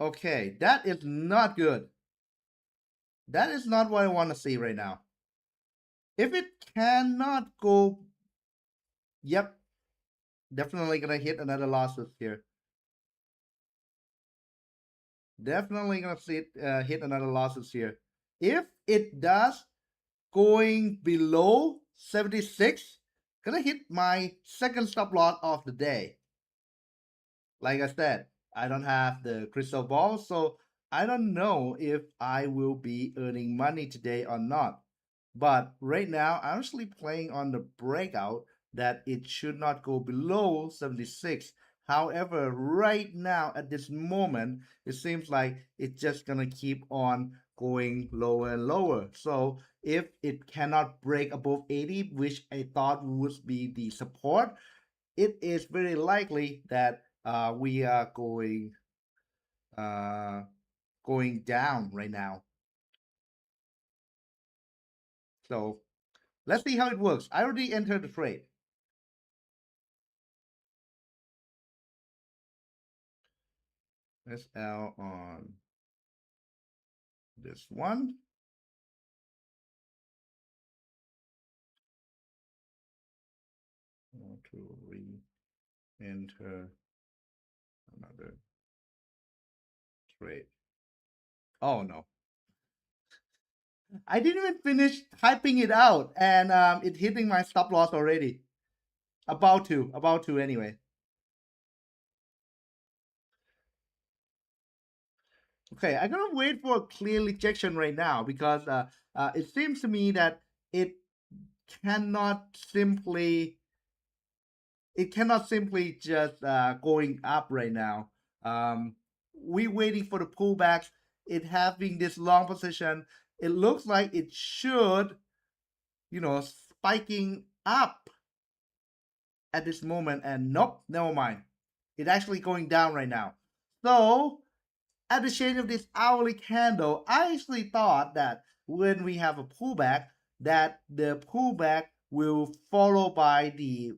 Okay, that is not good. That is not what I want to see right now. If it cannot go, yep, definitely gonna hit another losses here. Definitely gonna see it hit another losses here. If it does going below 76, gonna hit my second stop loss of the day. Like I said, I don't have the crystal ball, so I don't know if I will be earning money today or not. But right now, I'm actually playing on the breakout that it should not go below 76. However, right now at this moment, it seems like it's just gonna keep on going lower and lower. So if it cannot break above 80, which I thought would be the support, it is very likely that we are uh, going down right now. So let's see how it works. I already entered the trade. SL on this one. I want to re-enter another trade. Oh no. I didn't even finish typing it out and it hitting my stop loss already. About to anyway. Okay, I'm gonna wait for a clear rejection right now because it seems to me that it cannot simply it cannot simply just going up right now. We waiting for the pullbacks. It having this long position. It looks like it should, spiking up at this moment. And nope, never mind. It's actually going down right now. So at the change of this hourly candle, I actually thought that when we have a pullback, that the pullback will follow by the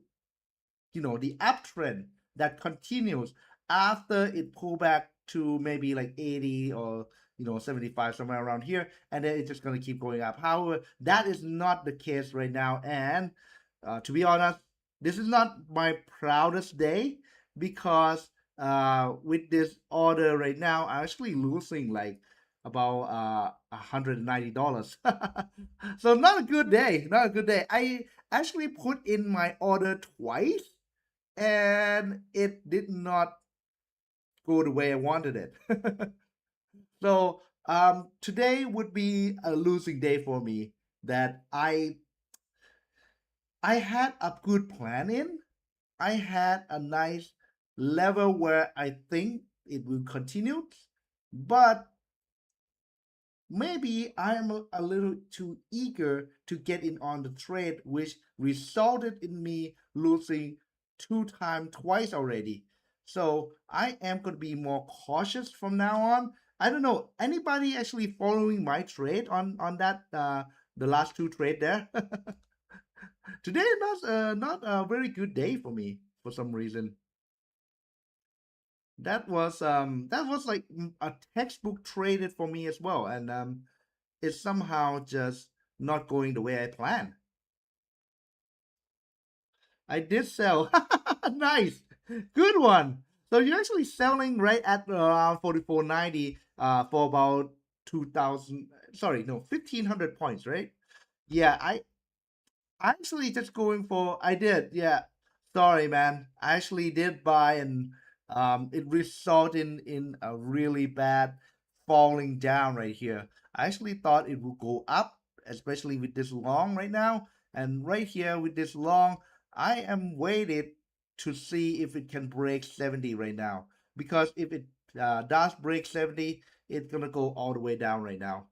uptrend that continues after it pull back to maybe like 80 or 75, somewhere around here, and then it's just going to keep going up. However, that is not the case right now, and to be honest, this is not my proudest day because with this order right now, I'm actually losing like about $190. So not a good day, not a good day. I actually put in my order twice and it did not go the way I wanted it. So today would be a losing day for me that I had a good plan in. I had a nice level where I think it will continue, but maybe I'm a little too eager to get in on the trade, which resulted in me losing twice already. So I am going to be more cautious from now on. I don't know anybody actually following my trade on that the last two trade there. Today not a very good day for me for some reason. That was like a textbook traded for me as well, and it's somehow just not going the way I planned. I did sell. Nice. Good one. So you're actually selling right at around 44.90 for about 2000, sorry, no, 1500 points, right? Yeah, I actually just going for I did. Yeah. Sorry, man. I actually did buy and it resulted in a really bad falling down right here. I actually thought it would go up, especially with this long right now. And right here with this long, I am waited to see if it can break 70 right now. Because if it does break 70, it's gonna go all the way down right now.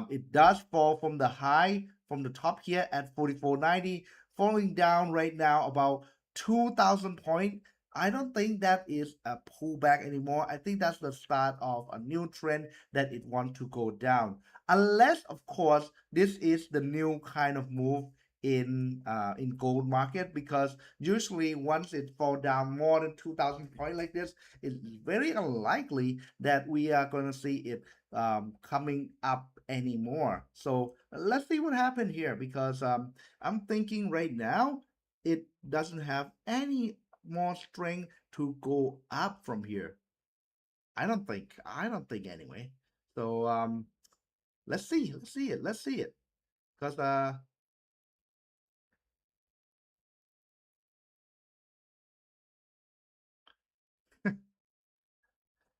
It does fall from the high from the top here at 44.90, falling down right now about 2,000 point. I don't think that is a pullback anymore. I think that's the start of a new trend that it wants to go down. Unless, of course, this is the new kind of move in gold market, because usually once it fall down more than 2,000 point like this, it's very unlikely that we are going to see it coming up anymore. So let's see what happened here, because I'm thinking right now it doesn't have any more strength to go up from here. I don't think anyway. So let's see it because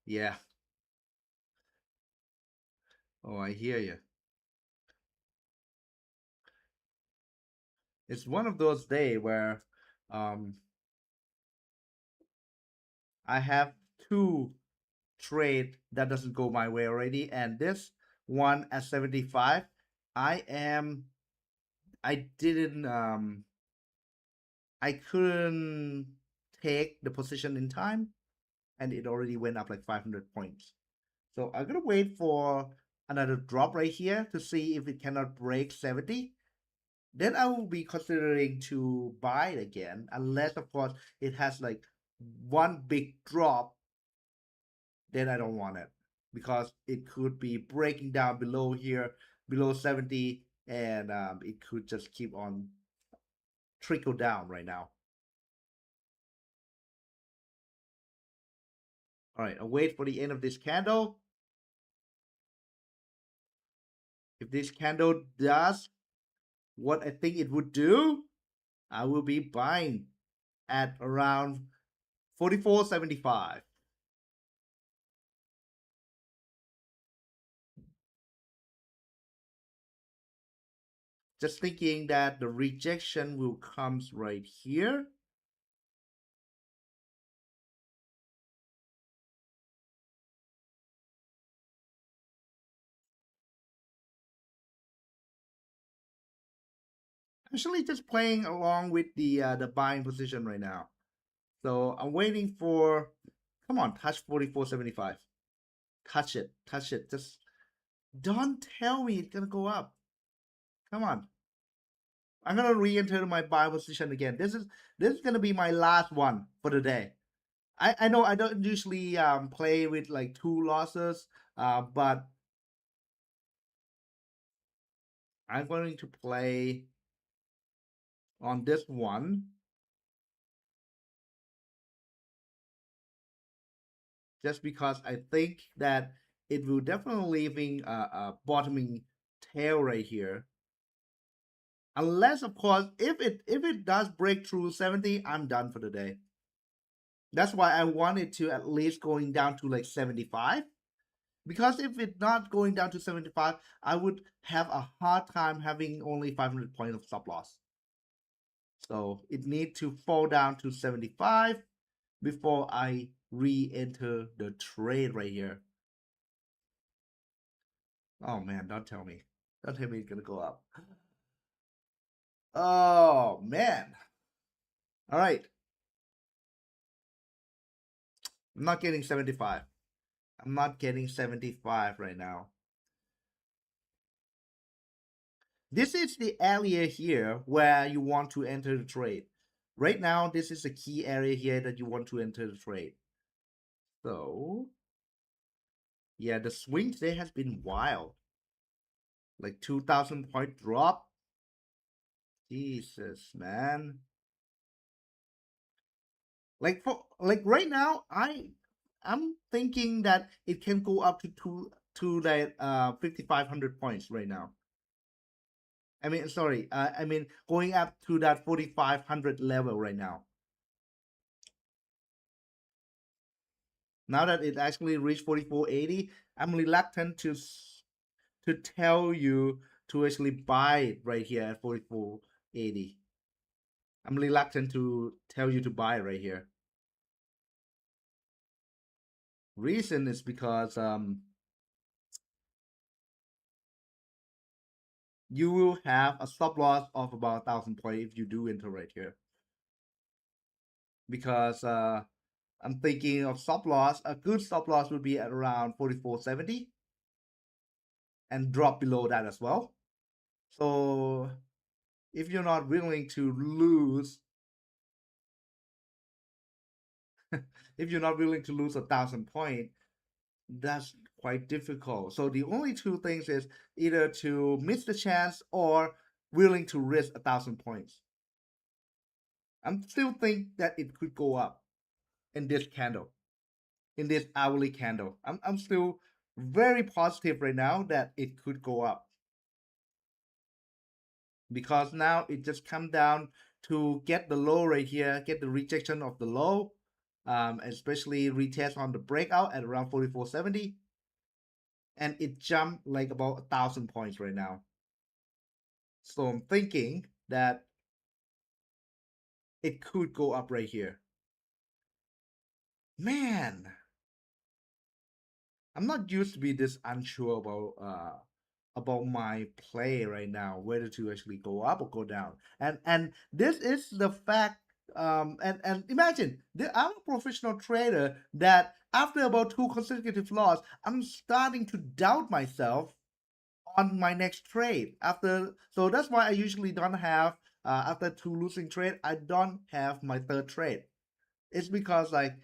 yeah. Oh, I hear you. It's one of those days where um I have two trade that doesn't go my way already, and this one at 75, I am I didn't I couldn't take the position in time, and it already went up like 500 points. So I'm gonna wait for another drop right here to see if it cannot break 70. Then I will be considering to buy it again, unless of course it has like one big drop. Then I don't want it, because it could be breaking down below here, below 70, and it could just keep on trickle down right now. All right, I'll wait for the end of this candle. If this candle does what I think it would do, I will be buying at around 44.75. Just thinking that the rejection will comes right here. Actually, just playing along with the buying position right now. So I'm waiting for. Come on, touch 44.75. Touch it, touch it. Just don't tell me it's gonna go up. Come on. I'm gonna re-enter my buy position again. This is gonna be my last one for the day. I know I don't usually play with like two losses, but I'm going to play on this one just because I think that it will definitely leaving a bottoming tail right here. Unless, of course, if it does break through 70, I'm done for the day. That's why I wanted to at least going down to like 75. Because if it's not going down to 75, I would have a hard time having only 500 points of stop loss. So it needs to fall down to 75 before I re-enter the trade right here. Oh man, don't tell me. Don't tell me it's gonna go up. Oh man. All right. I'm not getting 75. I'm not getting 75 right now. This is the area here where you want to enter the trade. Right now, this is the key area here that you want to enter the trade. So, yeah, the swing today has been wild. Like 2,000 point drop. Jesus, man. Like right now, I'm thinking that it can go up to that 5,500 points right now. I mean, sorry, I mean going up to that 4,500 level right now. Now that it actually reached 44.80, I'm reluctant to tell you to actually buy it right here at 44.80. I'm reluctant to tell you to buy right here. Reason is because you will have a stop loss of about 1,000 points if you do enter right here. Because I'm thinking of stop loss. A good stop loss would be at around 44.70 and drop below that as well. So if you're not willing to lose, if you're not willing to lose 1,000 points, that's quite difficult. So the only two things is either to miss the chance or willing to risk 1,000 points. I'm still think that it could go up in this candle, in this hourly candle. I'm still very positive right now that it could go up, because now it just come down to get the low right here, get the rejection of the low, especially retest on the breakout at around 44.70, and it jumped like about 1,000 points right now. So I'm thinking that it could go up right here. Man, I'm not used to be this unsure about my play right now, whether to actually go up or go down. And this is the fact. And imagine I'm a professional trader that after about 2 consecutive loss, I'm starting to doubt myself on my next trade. So that's why I usually don't have after 2 losing trade, I don't have my third trade. It's because like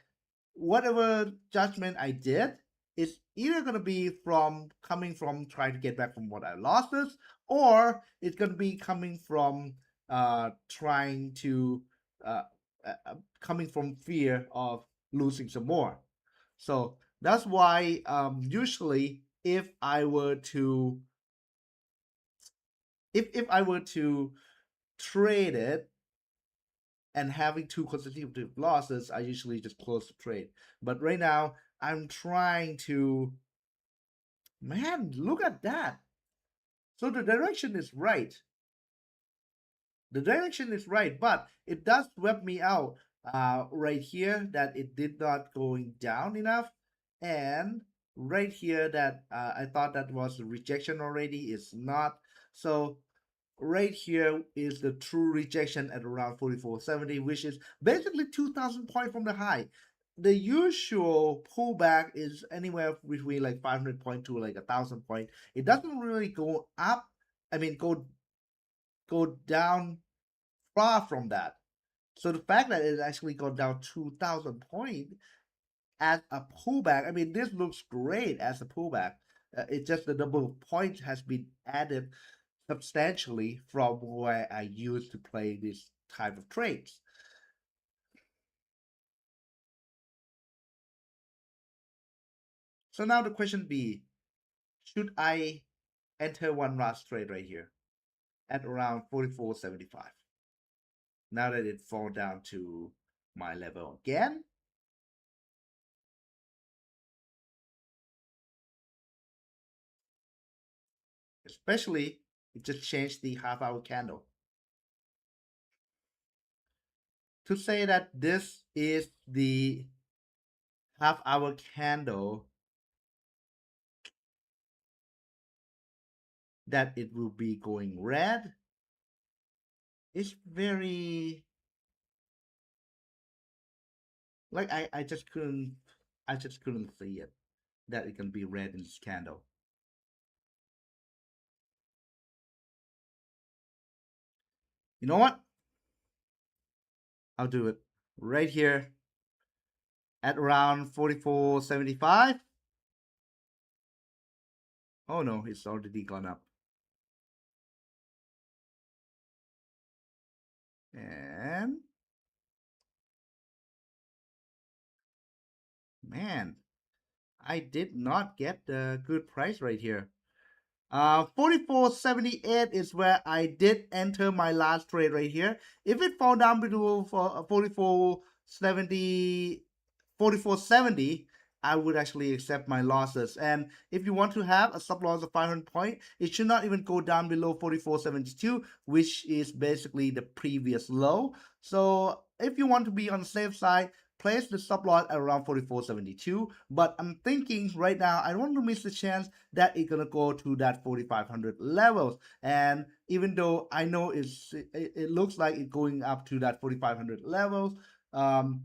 whatever judgment I did is either going to be coming from trying to get back from what I lost, or it's going to be coming from trying to coming from fear of losing some more. So that's why usually if I were to trade it and having 2 consecutive losses, I usually just close the trade. But right now, I'm trying to, man, look at that. So the direction is right. The direction is right, but it does sweep me out right here that it did not going down enough. And right here that I thought that was a rejection already, is not. So right here is the true rejection at around 44.70, which is basically 2,000 points from the high. The usual pullback is anywhere between like 500 point to like 1,000 point. It doesn't really go up. I mean, go down far from that. So the fact that it actually got down 2,000 point as a pullback, I mean, this looks great as a pullback. It's just the number of points has been added substantially from where I used to play this type of trades. So now the question be, should I enter one last trade right here at around 44.75? Now that it fall down to my level again. Especially, it just changed the half-hour candle. To say that this is the half-hour candle that it will be going red is very, like I just couldn't see it that it can be red in this candle. You know what? I'll do it right here at around 44.75. Oh no, it's already gone up. And man, I did not get the good price right here. 44.78 is where I did enter my last trade right here. If it fall down below 44.70, I would actually accept my losses. And if you want to have a stop loss of 500 point, it should not even go down below 44.72, which is basically the previous low. So if you want to be on the safe side, place the stop loss at around 44.72. But I'm thinking right now, I don't want to miss the chance that it's gonna go to that 4,500 levels. And even though I know it looks like it's going up to that 4,500 levels, um,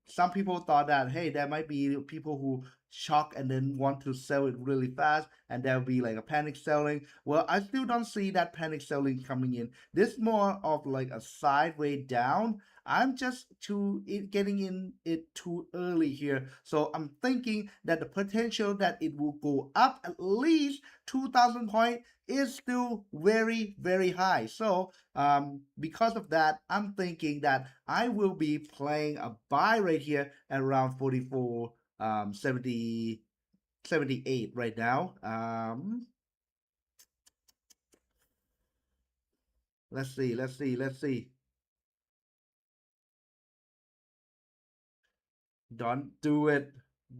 some people thought that, hey, there might be people who shock and then want to sell it really fast, and there'll be like a panic selling. Well, I still don't see that panic selling coming in. This is more of like a sideways down. I'm just getting in it too early here. So I'm thinking that the potential that it will go up at least 2,000 points is still very, very high. So because of that, I'm thinking that I will be playing a buy right here at around 44, 70, 78 right now. Let's see. Don't do it.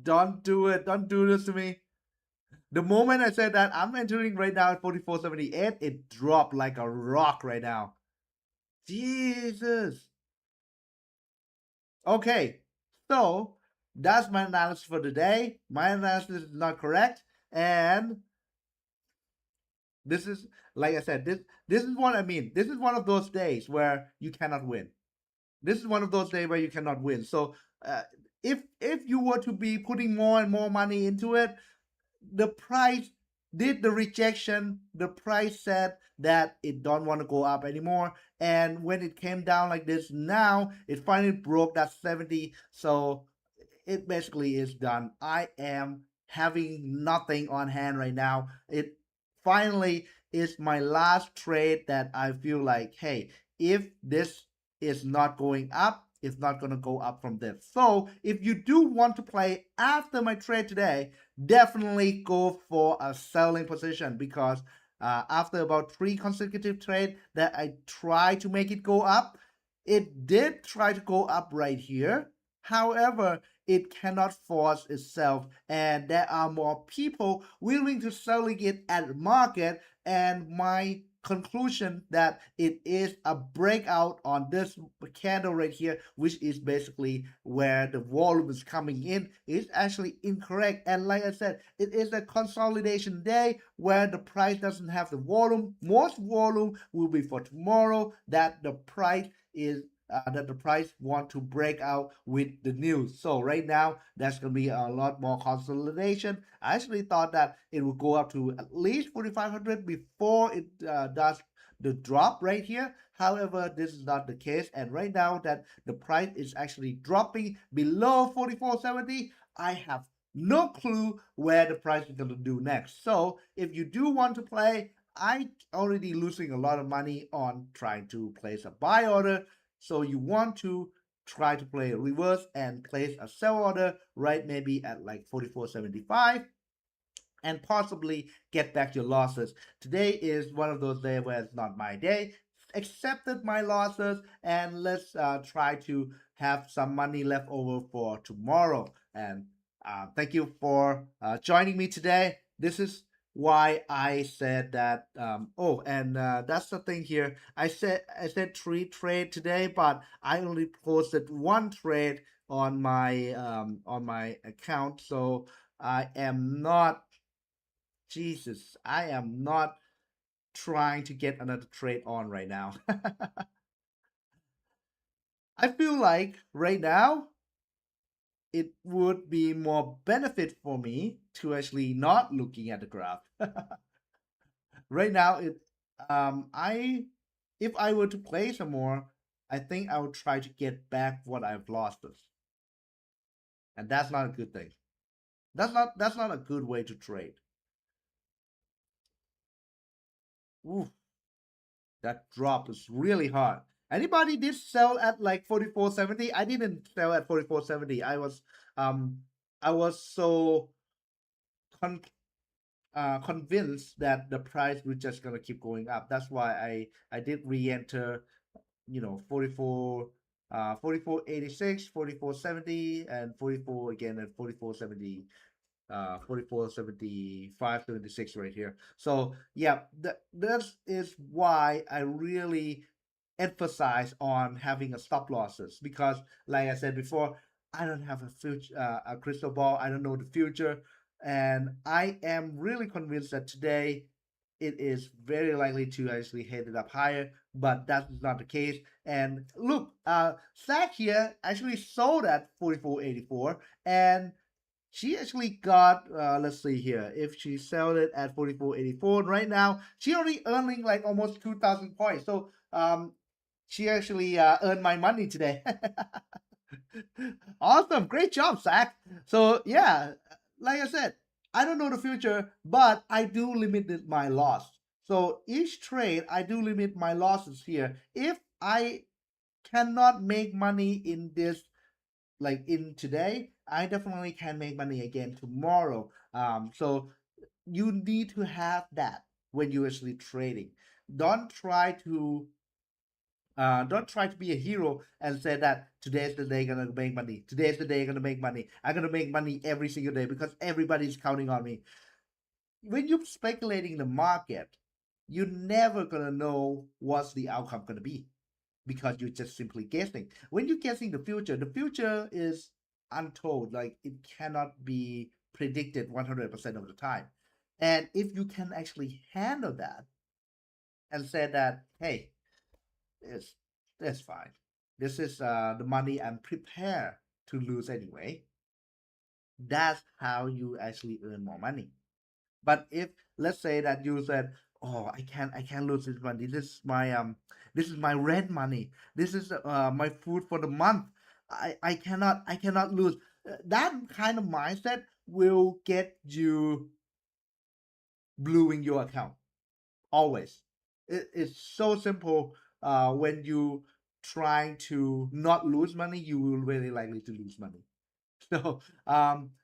Don't do it. Don't do this to me. The moment I said that I'm entering right now at 44.78, it dropped like a rock right now. Jesus. Okay, so that's my analysis for today. My analysis is not correct, and this is, like I said, this is what I mean. This is one of those days where you cannot win. This is one of those days where you cannot win. So uh, if you were to be putting more and more money into it, the price did the rejection. The price said that it don't want to go up anymore, and when it came down like this, now it finally broke that 70. So it basically is done. I am having nothing on hand right now. It finally is my last trade that I feel like, hey, if this is not going up, it's not going to go up from this. So if you do want to play after my trade today, definitely go for a selling position, because after about 3 consecutive trades that I try to make it go up, it did try to go up right here. However, it cannot force itself, and there are more people willing to selling it at market. And my conclusion that it is a breakout on this candle right here, which is basically where the volume is coming in, is actually incorrect. And like I said, it is a consolidation day where the price doesn't have the volume. Most volume will be for tomorrow, that the price is that the price want to break out with the news. So right now, there's going to be a lot more consolidation. I actually thought that it would go up to at least 4,500 before it does the drop right here. However, this is not the case. And right now that the price is actually dropping below 44.70, I have no clue where the price is going to do next. So if you do want to play, I already losing a lot of money on trying to place a buy order. So you want to try to play a reverse and place a sell order right maybe at like 44.75 and possibly get back your losses. Today is one of those days where it's not my day. Accepted my losses, and let's try to have some money left over for tomorrow. And thank you for joining me today. This is why I said that. Oh, and that's the thing here. I said 3 trade today, but I only posted 1 trade on my account. So I am not, Jesus, I am not trying to get another trade on right now. I feel like right now it would be more benefit for me to actually not looking at the graph. Right now, I if I were to play some more, I think I would try to get back what I've lost, and that's not a good thing. That's not a good way to trade. Oof, that drop is really hard. Anybody did sell at like 44.70? I didn't sell at 44.70. I was so con- convinced that the price was just gonna keep going up. That's why I did re-enter, 44. 44.86, 44.70, and 44 again at 44.70, 44.75, 76 right here. So yeah, this is why I really emphasize on having a stop losses, because like I said before, I don't have a future, a crystal ball. I don't know the future, and I am really convinced that today it is very likely to actually head it up higher, but that's not the case. And look, Zach here actually sold at 44.84, and she actually got, let's see here, if she sold it at 44.84 right now, she already earning like almost 2,000 points. So she actually earned my money today. Awesome, great job, Zach. So yeah, like I said, I don't know the future, but I do limit my loss. So each trade, I do limit my losses here. If I cannot make money in this, like in today, I definitely can make money again tomorrow. So you need to have that when you're actually trading. Don't try to don't try to be a hero and say that today's the day gonna make money. Today's the day gonna make money. I'm gonna make money every single day because everybody's counting on me. When you're speculating the market, you're never gonna know what's the outcome gonna be because you're just simply guessing. When you're guessing the future is untold. Like it cannot be predicted 100% of the time. And if you can actually handle that and say that, hey, it's that's fine. This is the money I'm prepared to lose anyway. That's how you actually earn more money. But if let's say that you said, "Oh, I can't lose this money. This is my rent money. This is my food for the month. I cannot lose." That kind of mindset will get you blowing your account always. It's so simple. When you trying to not lose money, you will very likely to lose money. So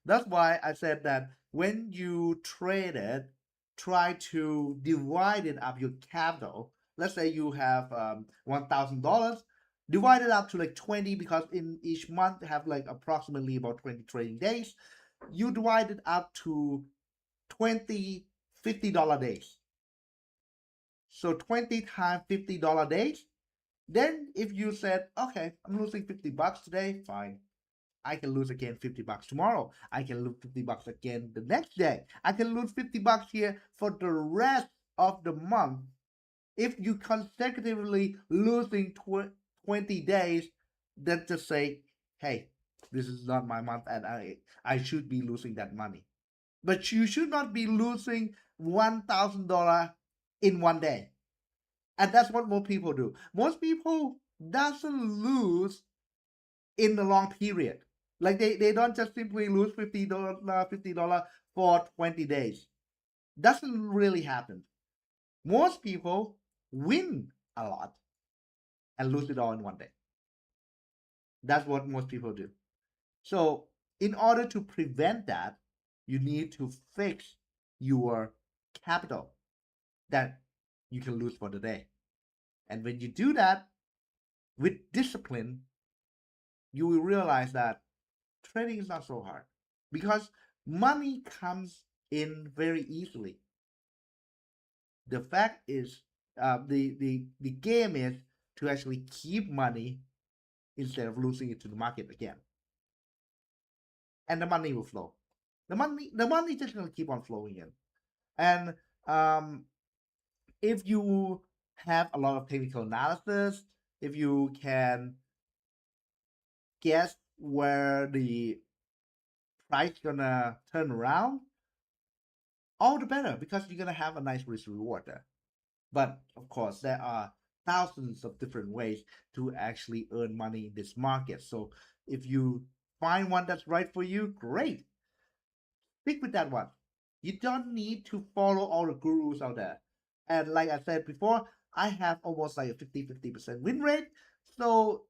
that's why I said that when you trade it, try to divide it up your capital. Let's say you have $1,000, divide it up to like 20 because in each month have like approximately about 20 trading days. You divide it up to 20 $50 days. So 20 times $50 days. Then if you said, okay, I'm losing $50 today, fine. I can lose again $50 tomorrow. I can lose $50 again the next day. I can lose $50 here for the rest of the month. If you consecutively losing 20 days, then just say, hey, this is not my month and I should be losing that money. But you should not be losing $1,000 in one day. And that's what most people do. Most people doesn't lose in the long period. Like they don't just simply lose $50 for 20 days. Doesn't really happen. Most people win a lot and lose it all in one day. That's what most people do. So in order to prevent that, you need to fix your capital that you can lose for the day. And when you do that with discipline, you will realize that trading is not so hard because money comes in very easily. The fact is, the game is to actually keep money instead of losing it to the market again, and the money will flow. The money just gonna keep on flowing in, and um, if you have a lot of technical analysis, if you can guess where the price gonna turn around, all the better because you're gonna have a nice risk reward there. But of course, there are thousands of different ways to actually earn money in this market. So if you find one that's right for you, great. Stick with that one. You don't need to follow all the gurus out there. And like I said before, I have almost like a 50% win rate. So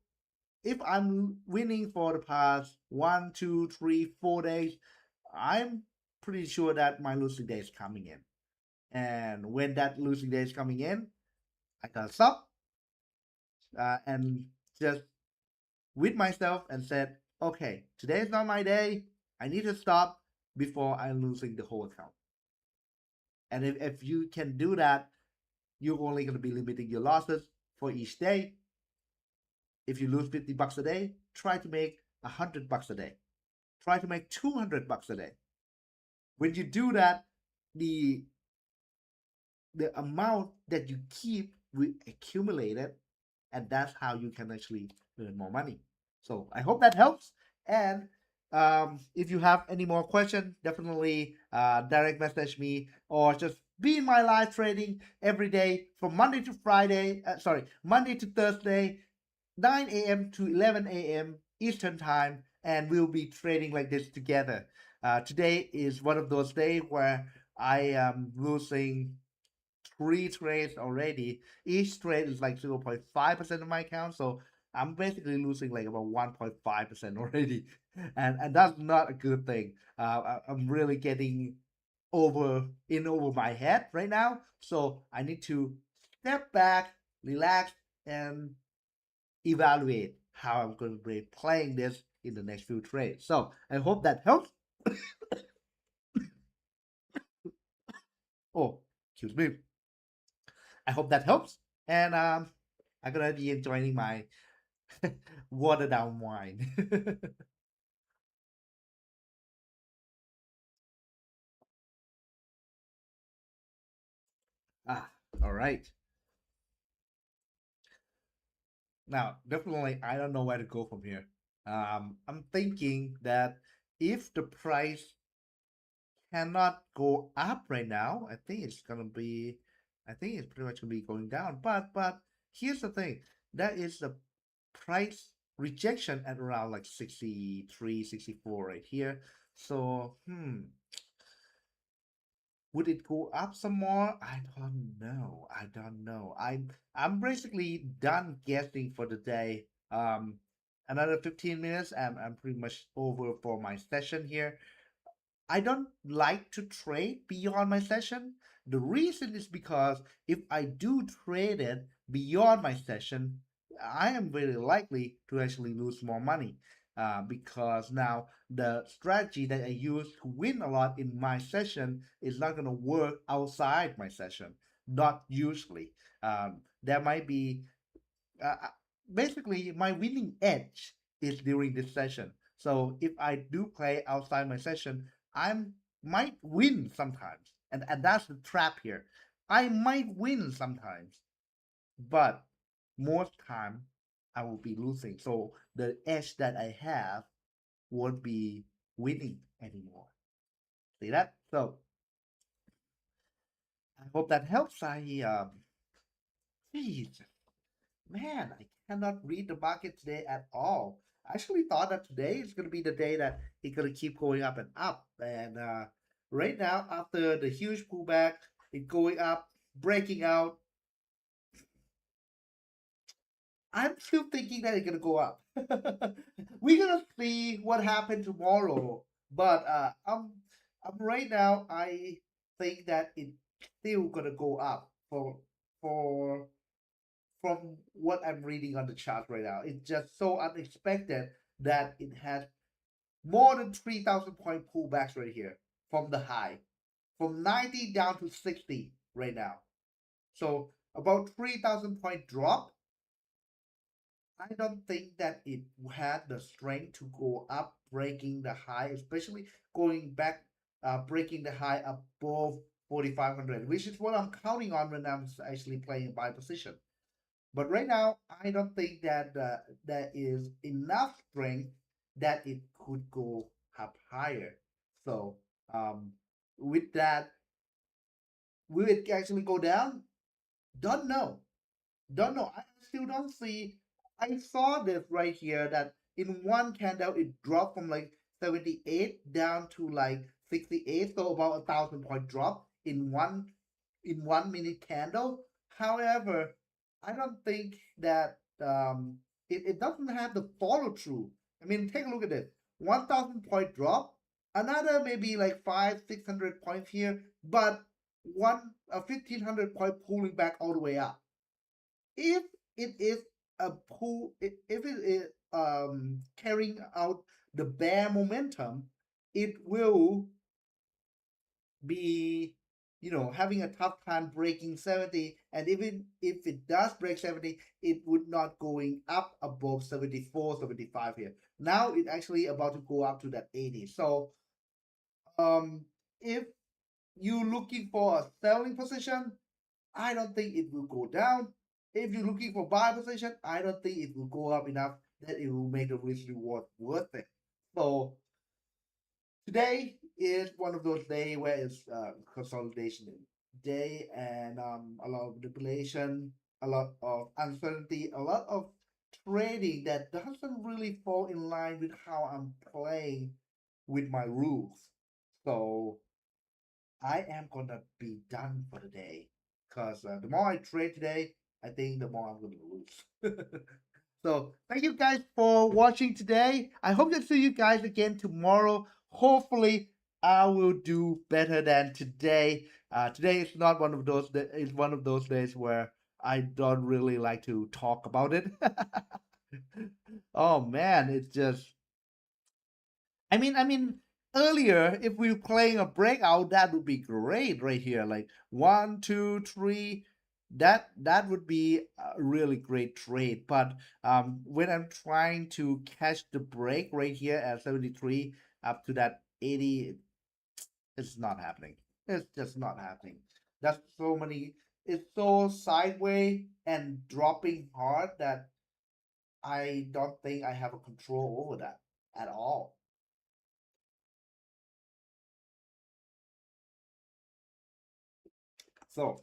if I'm winning for the past 1, 2, 3, 4 days, I'm pretty sure that my losing day is coming in. And when that losing day is coming in, I gotta stop and just with myself and said, okay, today is not my day. I need to stop before I'm losing the whole account. And if you can do that, you're only going to be limiting your losses for each day. If you lose $50 a day, try to make $100 a day. Try to make $200 a day. When you do that, the amount that you keep will accumulate it, and that's how you can actually earn more money. So I hope that helps. And if you have any more questions, definitely direct message me or just be in my live trading every day from Monday to Friday. Monday to Thursday, 9 a.m. to 11 a.m. Eastern time, and we'll be trading like this together. Today is one of those days where I am losing 3 trades already. Each trade is like 0.5% of my account, so I'm basically losing like about 1.5% already, and that's not a good thing. I'm really getting over my head right now, so I need to step back, relax, and evaluate how I'm going to be playing this in the next few trades. So I hope that helps. Oh, excuse me. I hope that helps. And I'm gonna be enjoying my watered down wine. Ah, all right. Now, definitely, I don't know where to go from here. I'm thinking that if the price cannot go up right now, I think it's pretty much gonna be going down. But here's the thing, that is the price rejection at around like 63, 64 right here. So, would it go up some more? I don't know. I don't know. I'm basically done guessing for the day. Another 15 minutes, I'm pretty much over for my session here. I don't like to trade beyond my session. The reason is because if I do trade it beyond my session, I am very likely to actually lose more money. Because now the strategy that I use to win a lot in my session is not going to work outside my session. Not usually. There might be basically my winning edge is during this session. So if I do play outside my session, I might win sometimes, and that's the trap here. I might win sometimes, but most time I will be losing. So the edge that I have won't be winning anymore. See that? So I hope that helps. Geez, man, I cannot read the market today at all. I actually thought that today is going to be the day that it's going to keep going up and up. And right now, after the huge pullback, it going up, breaking out, I'm still thinking that it's going to go up. We're going to see what happened tomorrow. But I'm right now, I think that it's still going to go up for from what I'm reading on the chart right now. It's just so unexpected that it has more than 3,000 point pullbacks right here from the high, from 90 down to 60 right now. So about 3,000 point drop. I don't think that it had the strength to go up, breaking the high, especially going back, breaking the high above 4,500, which is what I'm counting on when I'm actually playing buy position. But right now, I don't think that there is enough strength that it could go up higher. So with that, will it actually go down? Don't know. Don't know. I still don't see. I saw this right here that in one candle it dropped from like 78 down to like 68, so about 1,000 point drop in 1 minute candle. However, I don't think that it doesn't have the follow through. I mean, take a look at this: 1,000 point drop, another maybe like 500-600 points here, but 1,500 point pulling back all the way up. If it is if it is carrying out the bear momentum, it will be, having a tough time breaking 70. And even if it does break 70, it would not going up above 74, 75 here. Now it actually about to go up to that 80. So if you're looking for a selling position, I don't think it will go down. If you're looking for buy position, I don't think it will go up enough that it will make the risk reward worth it. So today is one of those days where it's consolidation day, and a lot of manipulation, a lot of uncertainty, a lot of trading that doesn't really fall in line with how I'm playing with my rules. So I am gonna be done for the day, because the more I trade today, I think the more I'm gonna lose. So thank you guys for watching today. I hope to see you guys again tomorrow. Hopefully, I will do better than today. Today is not one of those. It's one of those days where I don't really like to talk about it. Oh man, it's just. I mean, earlier if we were playing a breakout, that would be great right here. Like 1, 2, 3, that would be a really great trade. But when I'm trying to catch the break right here at 73 up to that 80, it's not happening. It's just not happening. That's so many. It's so sideways and dropping hard that I don't think I have a control over that at all. So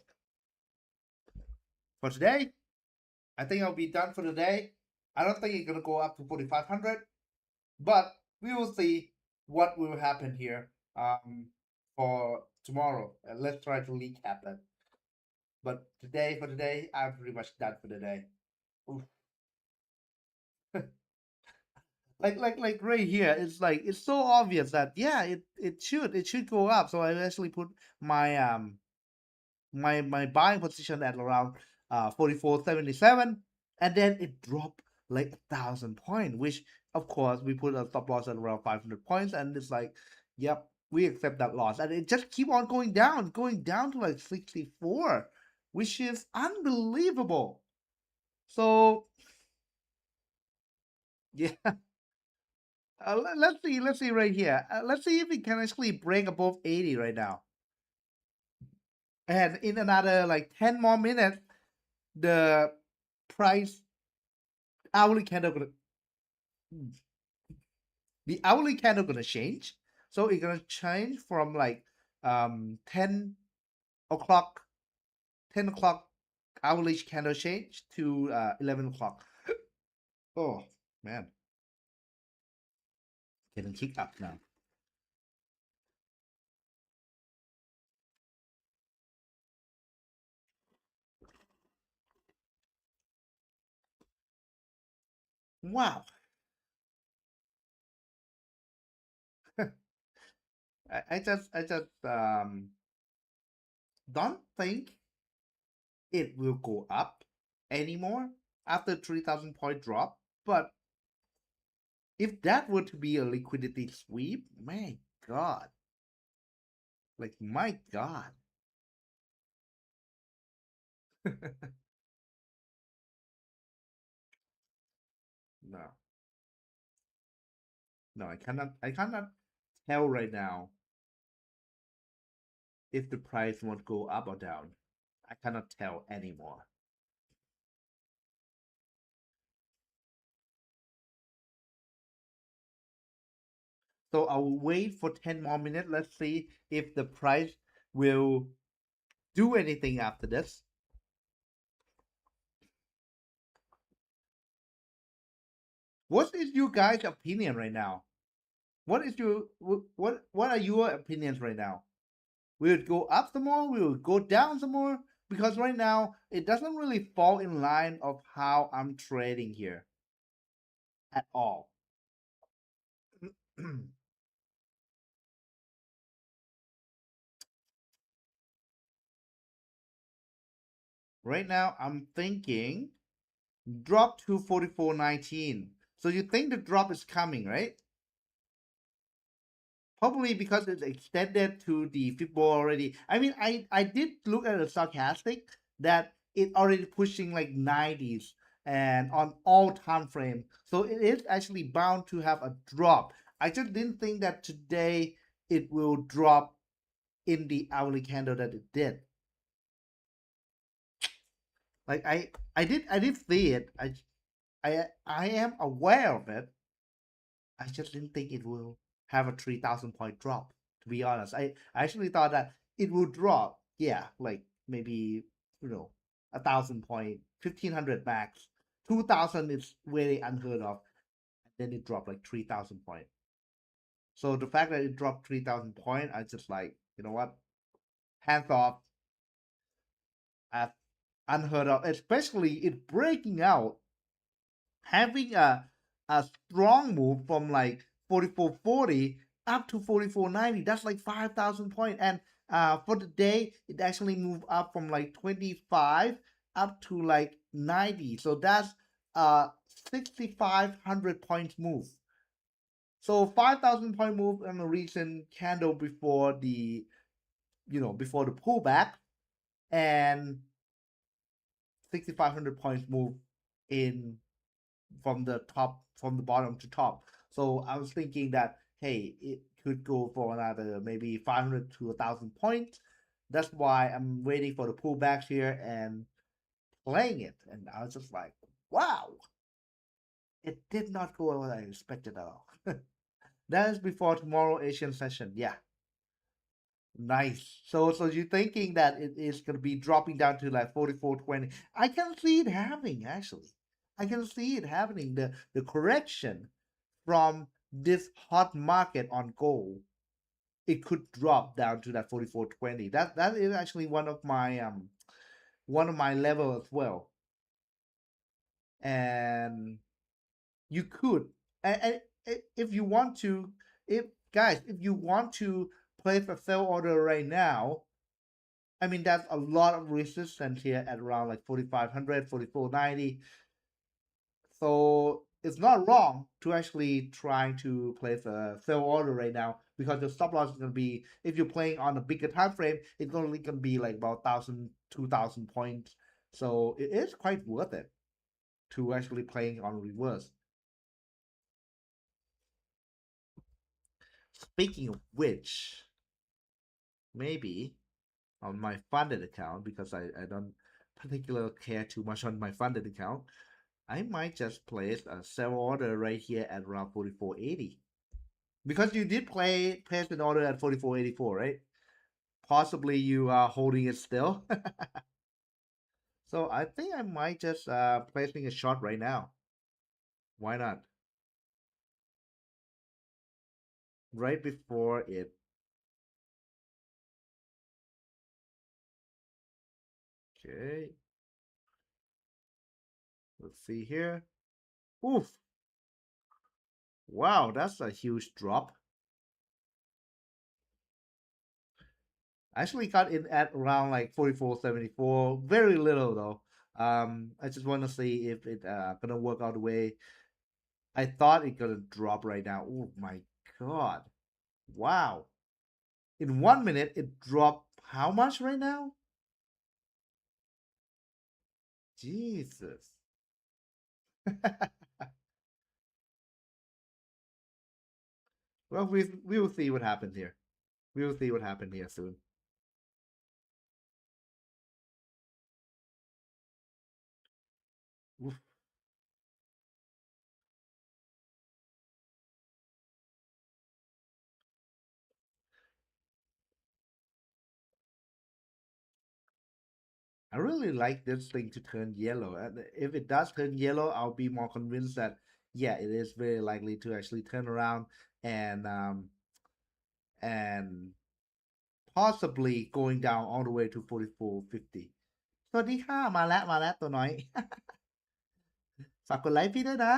for today, I think I'll be done for the day. I don't think it's gonna go up to 4,500, but we will see what will happen here for tomorrow. And let's try to recap that. But today, for today, I'm pretty much done for the day. Oof. like right here, it's like it's so obvious that yeah, it should go up. So I actually put my my buying position at around 44.77, and then it dropped like 1,000 points, which of course we put a stop loss at around 500 points, and it's like, yep, we accept that loss, and it just keep on going down to like 64, which is unbelievable. So yeah, let's see right here. Let's see if we can actually break above 80 right now, and in another like 10 more minutes, the price hourly candle gonna the hourly candle gonna change. So it's gonna change from like 10 o'clock 10 o'clock hourly candle change to 11 o'clock. Oh man, getting kicked up now. Wow. I just don't think it will go up anymore after 3,000 point drop. But if that were to be a liquidity sweep, my God, like my God. No, no, I cannot tell right now if the price won't go up or down. I cannot tell anymore. So I'll wait for 10 more minutes. Let's see if the price will do anything after this. What is your guys' opinion right now? What are your opinions right now? Will it go up some more? Will it go down some more? Because right now it doesn't really fall in line of how I'm trading here at all. Right now I'm thinking drop to 44.19. So you think the drop is coming, right? Probably because it's extended to the Fibbo already. I mean, I did look at the stochastic that it already pushing like 90s and on all time frame. So it is actually bound to have a drop. I just didn't think that today it will drop in the hourly candle that it did. Like I did see it. I am aware of it. I just didn't think it will have a 3,000 point drop. To be honest, I actually thought that it would drop. Yeah, like maybe you know 1,000 point, 1,500 max. 2,000 is very unheard of. And then it dropped like 3,000 point. So the fact that it dropped 3,000 point, I just like you know what, hands off. I've unheard of, especially it breaking out having a strong move from like 44.40 up to 44.90. That's like 5,000 point. And for the day, it actually moved up from like 25 up to like 90. So that's 6,500 points move. So 5,000 point move on a recent candle before the before the pullback, and 6,500 points move in from the bottom to top. So I was thinking that hey, it could go for another maybe 500 to 1,000 points. That's why I'm waiting for the pullbacks here and playing it. And I was just like, wow, it did not go what I expected at all. That is before tomorrow Asian session. Yeah, nice. So you're thinking that it is gonna be dropping down to like 44.20? I can see it happening actually. I can see it happening. The correction from this hot market on gold, it could drop down to that 44.20. That is actually one of my level as well. And you could and if you want to, if guys, if you want to place a sell order right now, I mean that's a lot of resistance here at around like 4,500, 4,490. So it's not wrong to actually try to place a sell order right now because the stop loss is going to be, if you're playing on a bigger time frame, it's only going to be like about 1,000, 2,000 points. So it is quite worth it to actually playing on reverse. Speaking of which, maybe on my funded account, because I don't particularly care too much on my funded account, I might just place a sell order right here at around 44.80. Because you did place an order at 44.84, right? Possibly you are holding it still. So I think I might just placing a shot right now. Why not? Right before it. Okay. Let's see here. Oof. Wow, that's a huge drop. I actually got in at around like 44.74. Very little though. I just want to see if it gonna work out the way I thought it gonna drop right now. Oh my god. Wow. In 1 minute, it dropped how much right now? Jesus. Well, we will see what happens here. We will see what happens here soon. Oof. I really like this thing to turn yellow. And if it does turn yellow, I'll be more convinced that yeah, it is very likely to actually turn around and and possibly going down all the way to 44.50. สวัสดีค่ะมาแล้วตัวน้อยฝากกดไลค์พี่ด้วยนะ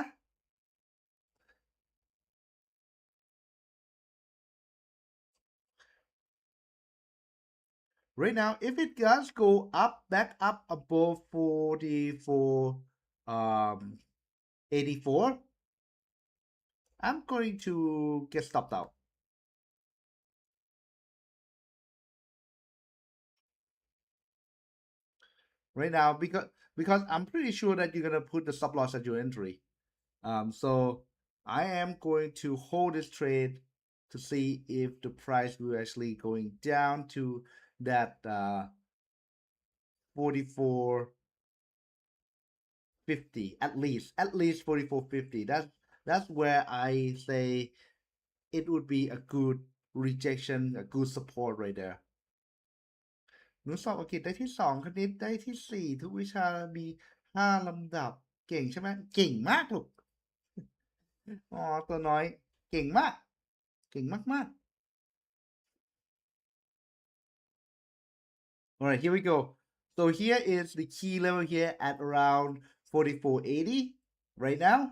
Right now, if it does go up, back up above 44, 84, I'm going to get stopped out right now because I'm pretty sure that you're gonna put the stop loss at your entry. So I am going to hold this trade to see if the price will actually going down to that 44.50 at least 44.50. That's where I say it would be a good rejection, a good support right there. หนูสอบอังกฤษได้ที่สองคณิตได้ที่สี่ทุกวิชามี5 ลำดับเก่งใช่ไหมเก่งมากลูกอ๋อตัวน้อยเก่งมากเก่งมากๆ all right, here we go. So here is the key level here at around 44.80 right now.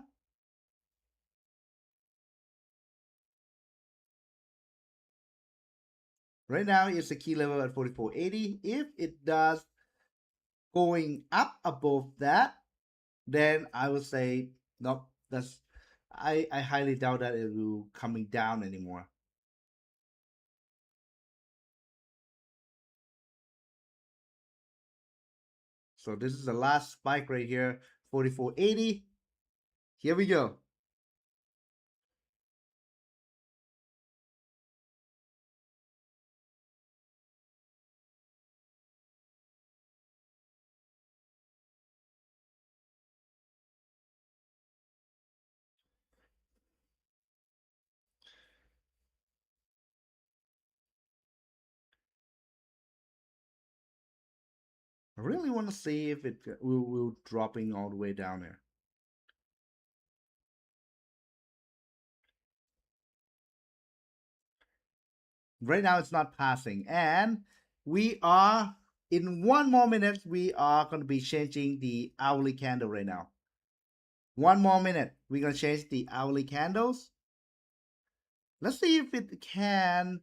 Right now it's the key level at 44.80. If it does going up above that, then I would say no. That's I highly doubt that it will coming down anymore. So this is the last spike right here, 44.80. Here we go. I really want to see if it will dropping all the way down there. Right now it's not passing, and we are in 1 more minute. We are going to be changing the hourly candle right now. 1 more minute. We're going to change the hourly candles. Let's see if it can,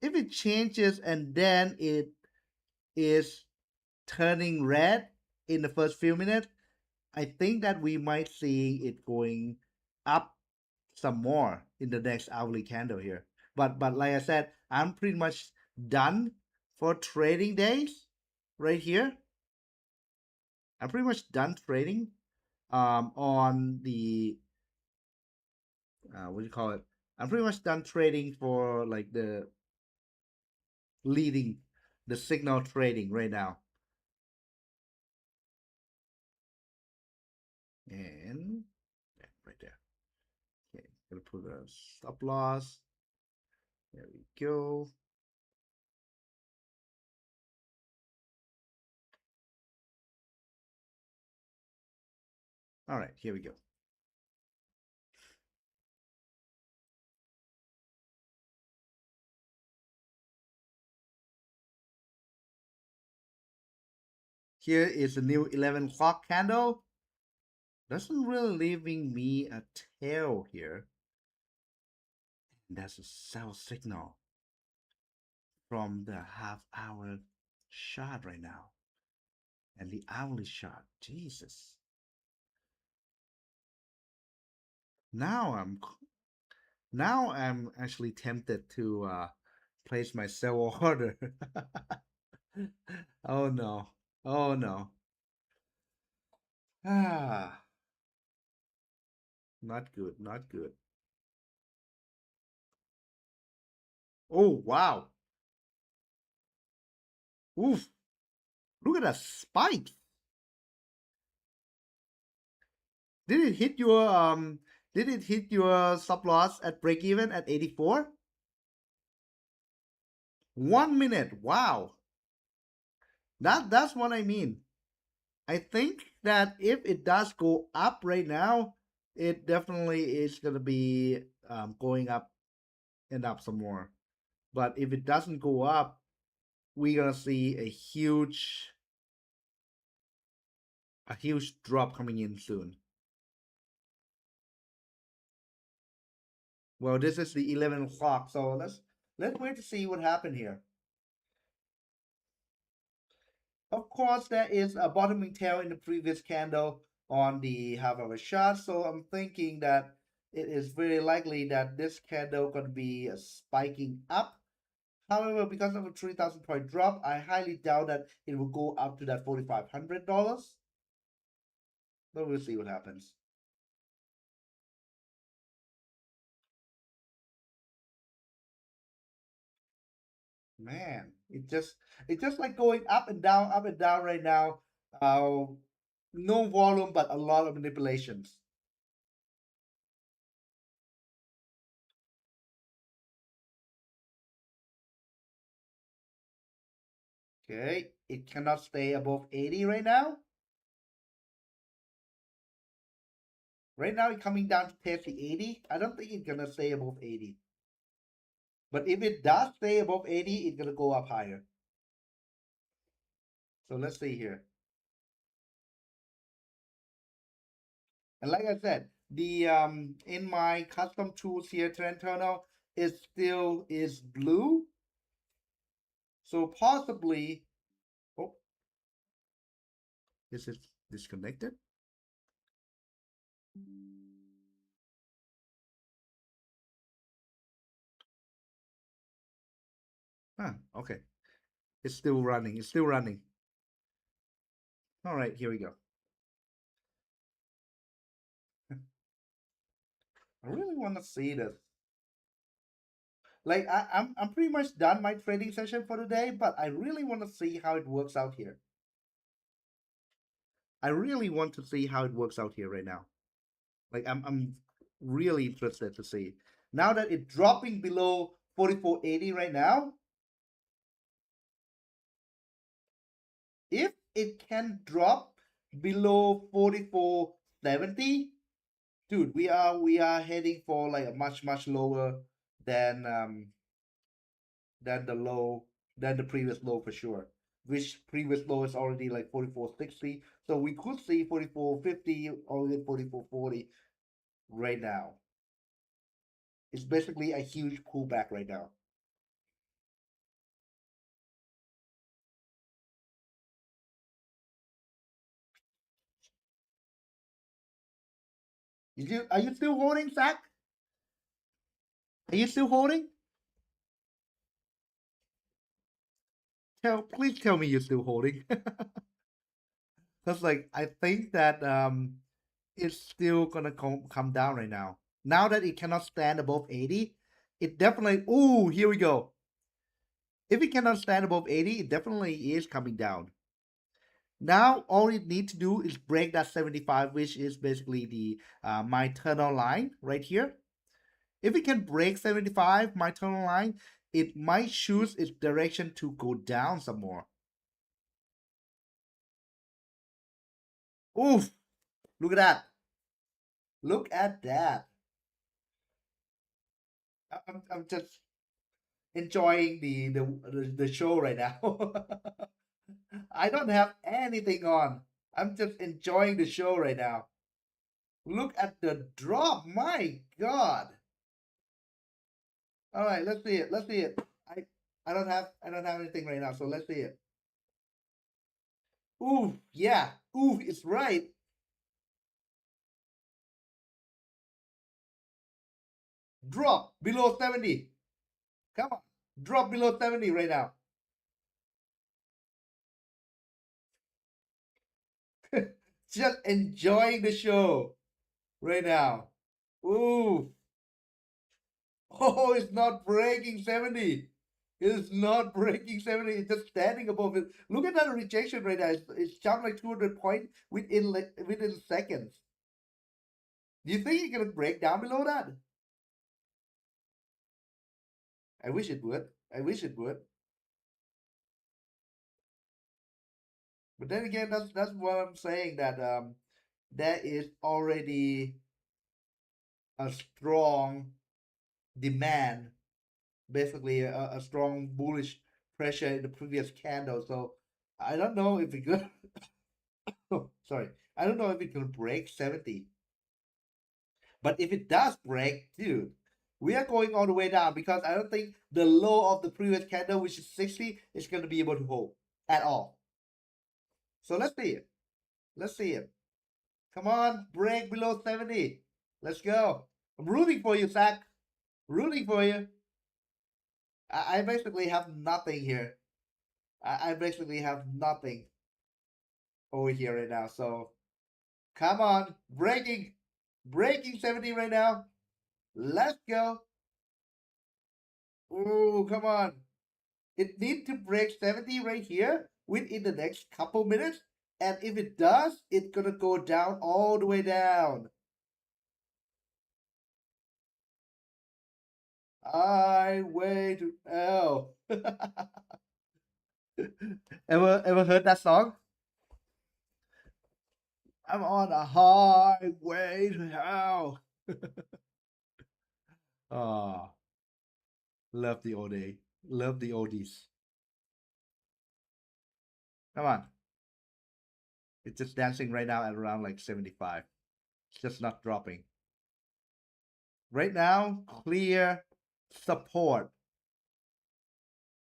if it changes and then it is turning red in the first few minutes. I think that we might see it going up some more in the next hourly candle here. But like I said, I'm pretty much done for trading days right here. I'm pretty much done trading on the what do you call it? I'm pretty much done trading for like the leading the signal trading right now. And yeah, right there. Okay, gonna put a stop loss. There we go. All right, here we go. Here is the new 11 o'clock candle. Doesn't really leaving me a tail here. And that's a sell signal from the half-hour shot right now. And the hourly shot. Jesus. Now I'm actually tempted to place my sell order. Oh no. Oh no. Ah, not good, not good. Oh wow. Oof. Look at that spike. Did it hit your stop loss at break even at 84? 1 minute. Wow. That's what I mean. I think that if it does go up right now, it definitely is gonna be going up and up some more. But if it doesn't go up, we're gonna see a huge drop coming in soon. Well, this is the 11 o'clock, so let's wait to see what happened here. Of course, there is a bottoming tail in the previous candle on the half hour shot, so I'm thinking that it is very likely that this candle going to be spiking up. However, because of a 3,000 point drop, I highly doubt that it will go up to that $4,500. But we'll see what happens. Man, it's just like going up and down right now. No volume, but a lot of manipulations. Okay, it cannot stay above 80 right now. Right now, it's coming down to test the 80. I don't think it's gonna stay above 80. But if it does stay above 80, it's gonna go up higher. So let's see here. And like I said, the in my custom tools here, Trentino, it still is blue. So possibly, oh, is it disconnected? Huh, okay. It's still running. It's still running. All right, here we go. I really want to see this. Like I'm pretty much done my trading session for today, but I really want to see how it works out here. I really want to see how it works out here right now. Like I'm really interested to see. Now that it's dropping below 44.80 right now, if it can drop below 44.70, dude, we are heading for like a much lower than the low than the previous low for sure. Which previous low is already like 44.60. So we could see 44.50 or even 44.40 right now. It's basically a huge pullback right now. Are you still holding, Zach? Are you still holding? Please tell me you're still holding. Because like I think that it's still gonna come down right now. Now that it cannot stand above 80, it definitely. Oh, here we go. If it cannot stand above 80, it definitely is coming down. Now all it needs to do is break that 75, which is basically the my tunnel line right here. If it can break 75, my tunnel line, it might choose its direction to go down some more. Oof! Look at that. Look at that. I'm just enjoying the show right now. I don't have anything on. I'm just enjoying the show right now. Look at the drop. My God. All right, let's see it. Let's see it. I don't have anything right now, so let's see it. Ooh, yeah. Ooh, it's right. Drop below 70. Come on. Drop below 70 right now. Just enjoying the show right now. Ooh. Oh, it's not breaking 70. It's not breaking 70. It's just standing above it. Look at that rejection right now. It's jumped like 200 points within seconds. Do you think it's gonna break down below that? I wish it would. I wish it would. But then again, that's what I'm saying, that there is already a strong demand, basically a strong bullish pressure in the previous candle. So I don't know if it could. Oh, sorry, I don't know if it can break 70. But if it does break, dude, we are going all the way down, because I don't think the low of the previous candle, which is 60, is going to be able to hold at all. So let's see it. Let's see it. Come on, break below 70. Let's go. I'm rooting for you, Zach. Rooting for you. I basically have nothing here. I basically have nothing over here right now. So come on, breaking 70 right now. Let's go. Oh, come on. It needs to break 70 right here within the next couple minutes. And if it does, it's gonna go down all the way down. I way to hell. Ever heard that song? I'm on a highway to hell. Ah, love the old day. Love the oldies. Come on. It's just dancing right now at around like 75. It's just not dropping. Right now, support.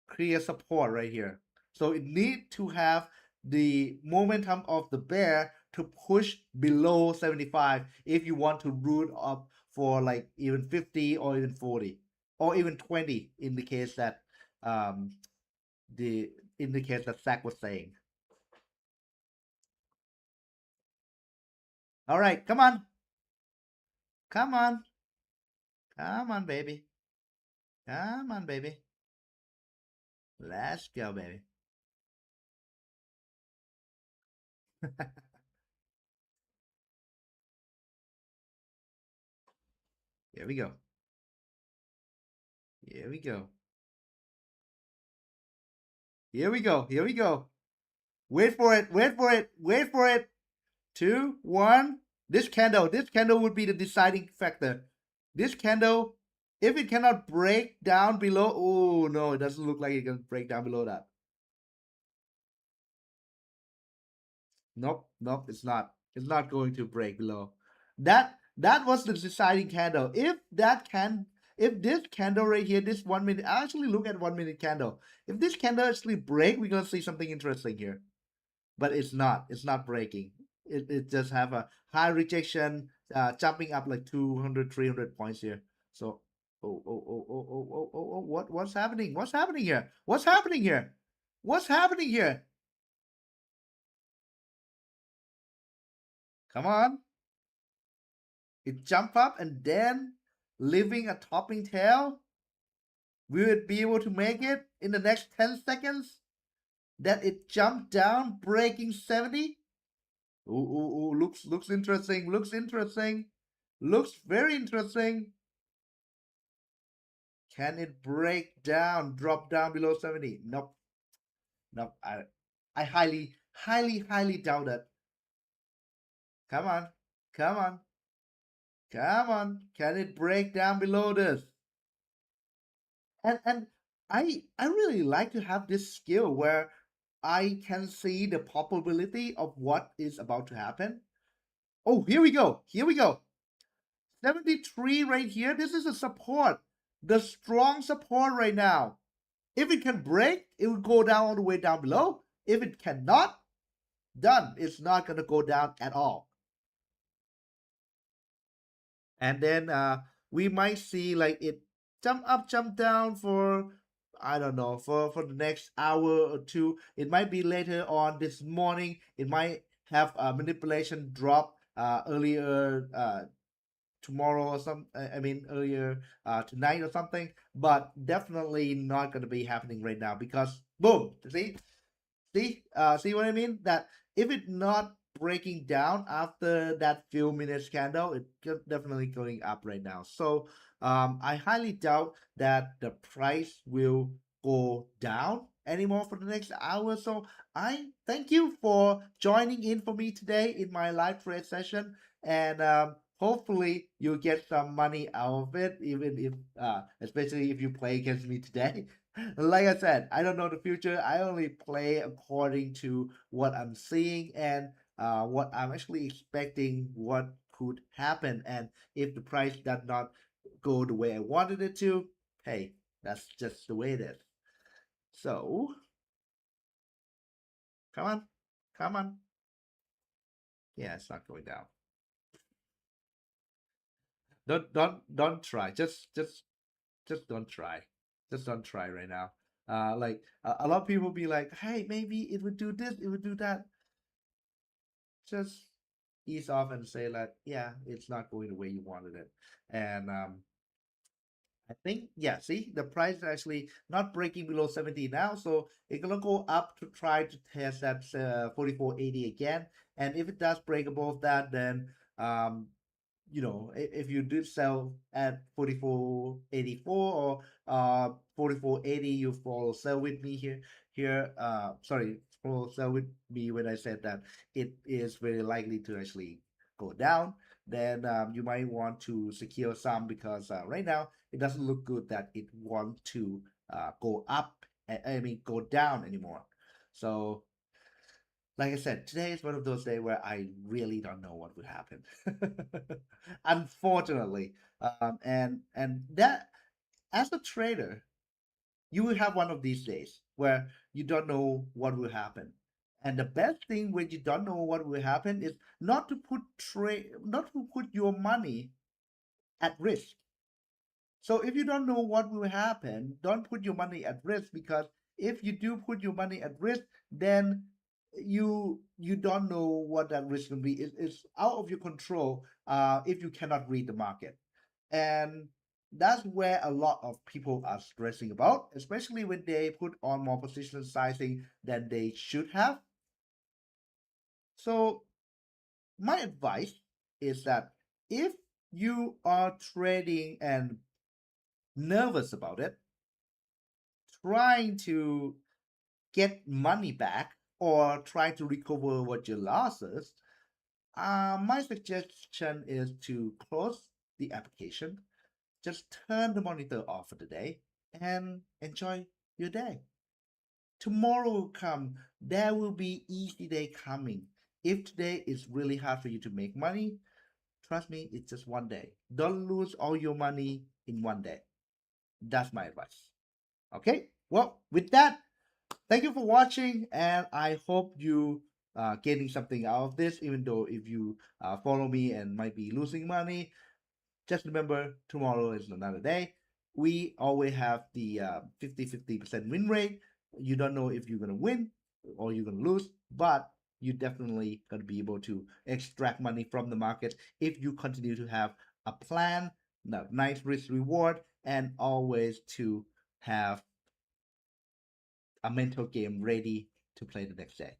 Clear support right here. So it need to have the momentum of the bear to push below 75 if you want to root up for like even 50 or even 40 or even 20 in the case that um the in the case that Zach was saying. All right, come on. Come on. Come on, baby. Come on, baby. Let's go, baby. Here we go. Here we go. Here we go. Here we go. Wait for it. Wait for it. Wait for it. 2, 1. This candle would be the deciding factor. This candle, if it cannot break down below, oh no, it doesn't look like it can break down below that. Nope, nope, it's not. It's not going to break below. That was the deciding candle. If this candle right here, this 1 minute, actually look at 1 minute candle. If this candle actually break, we're gonna see something interesting here. But it's not. It's not breaking. It just have a high rejection, jumping up like 200, 300 points here. So, what's happening? What's happening here? What's happening here? What's happening here? Come on. It jump up and then leaving a topping tail. We would be able to make it in the next 10 seconds. That it jumped down, breaking 70. Ooh, looks interesting. Looks interesting. Looks very interesting. Can it break down, drop down below 70? Nope. Nope. I highly doubt it. Come on. Come on. Come on. Can it break down below this? And I really like to have this skill where I can see the probability of what is about to happen. Oh, here we go. Here we go. 73 right here. This is a support. The strong support right now. If it can break, it will go down all the way down below. If it cannot, done. It's not going to go down at all. And then we might see like it jump up, jump down for, I don't know, for the next hour or two. It might be later on this morning. It might have a manipulation drop earlier tomorrow or some I mean earlier tonight or something, but definitely not going to be happening right now because boom, see what I mean, that if it not breaking down after that few minutes candle, it's definitely going up right now. So I highly doubt that the price will go down anymore for the next hour. So I thank you for joining in for me today in my live trade session, and hopefully you get some money out of it, even if especially if you play against me today. Like I said, I don't know the future. I only play according to what I'm seeing and what I'm actually expecting what could happen. And if the price does not go the way I wanted it to, hey, that's just the way it is. So come on, come on. Yeah, it's not going down. Don't try. Just don't try. Just don't try right now. Like a lot of people be like, hey, maybe it would do this, it would do that. Just ease off and say like, yeah, it's not going the way you wanted it. And I think, yeah, see, the price is actually not breaking below 70 now, so it's gonna go up to try to test that 44.80 again. And if it does break above that, then if you did sell at 44.84 or 44.80, you follow sell with me sorry, follow sell with me when I said that it is very likely to actually go down. Then you might want to secure some because right now it doesn't look good that it want to go up, I mean go down anymore. So like I said, today is one of those days where I really don't know what would happen. Unfortunately, and that as a trader, you will have one of these days where you don't know what will happen. And the best thing when you don't know what will happen is not to put your money at risk. So if you don't know what will happen, don't put your money at risk, because if you do put your money at risk, then you don't know what that risk will be. It's out of your control if you cannot read the market. And that's where a lot of people are stressing about, especially when they put on more position sizing than they should have. So my advice is that if you are trading and nervous about it, trying to get money back or try to recover what your losses, my suggestion is to close the application, just turn the monitor off for the day, and enjoy your day. Tomorrow will come. There will be easy day coming. If today is really hard for you to make money, trust me, it's just one day. Don't lose all your money in one day. That's my advice. Okay? Well, with that, thank you for watching, and I hope you getting something out of this, even though if you follow me and might be losing money. Just remember, tomorrow is another day. We always have the 50-50% win rate. You don't know if you're going to win or you're going to lose, but you definitely going to be able to extract money from the market if you continue to have a plan, nice risk reward, and always to have a mental game ready to play the next day.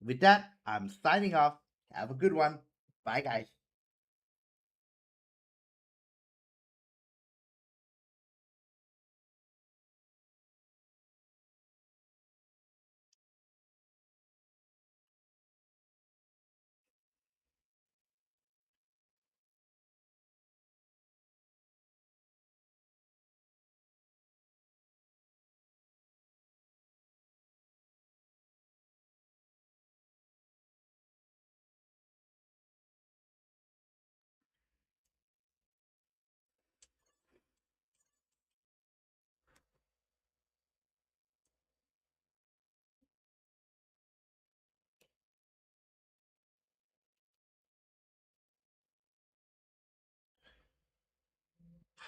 With that, I'm signing off. Have a good one. Bye, guys.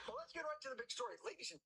Well, let's get right to the big story. Ladies and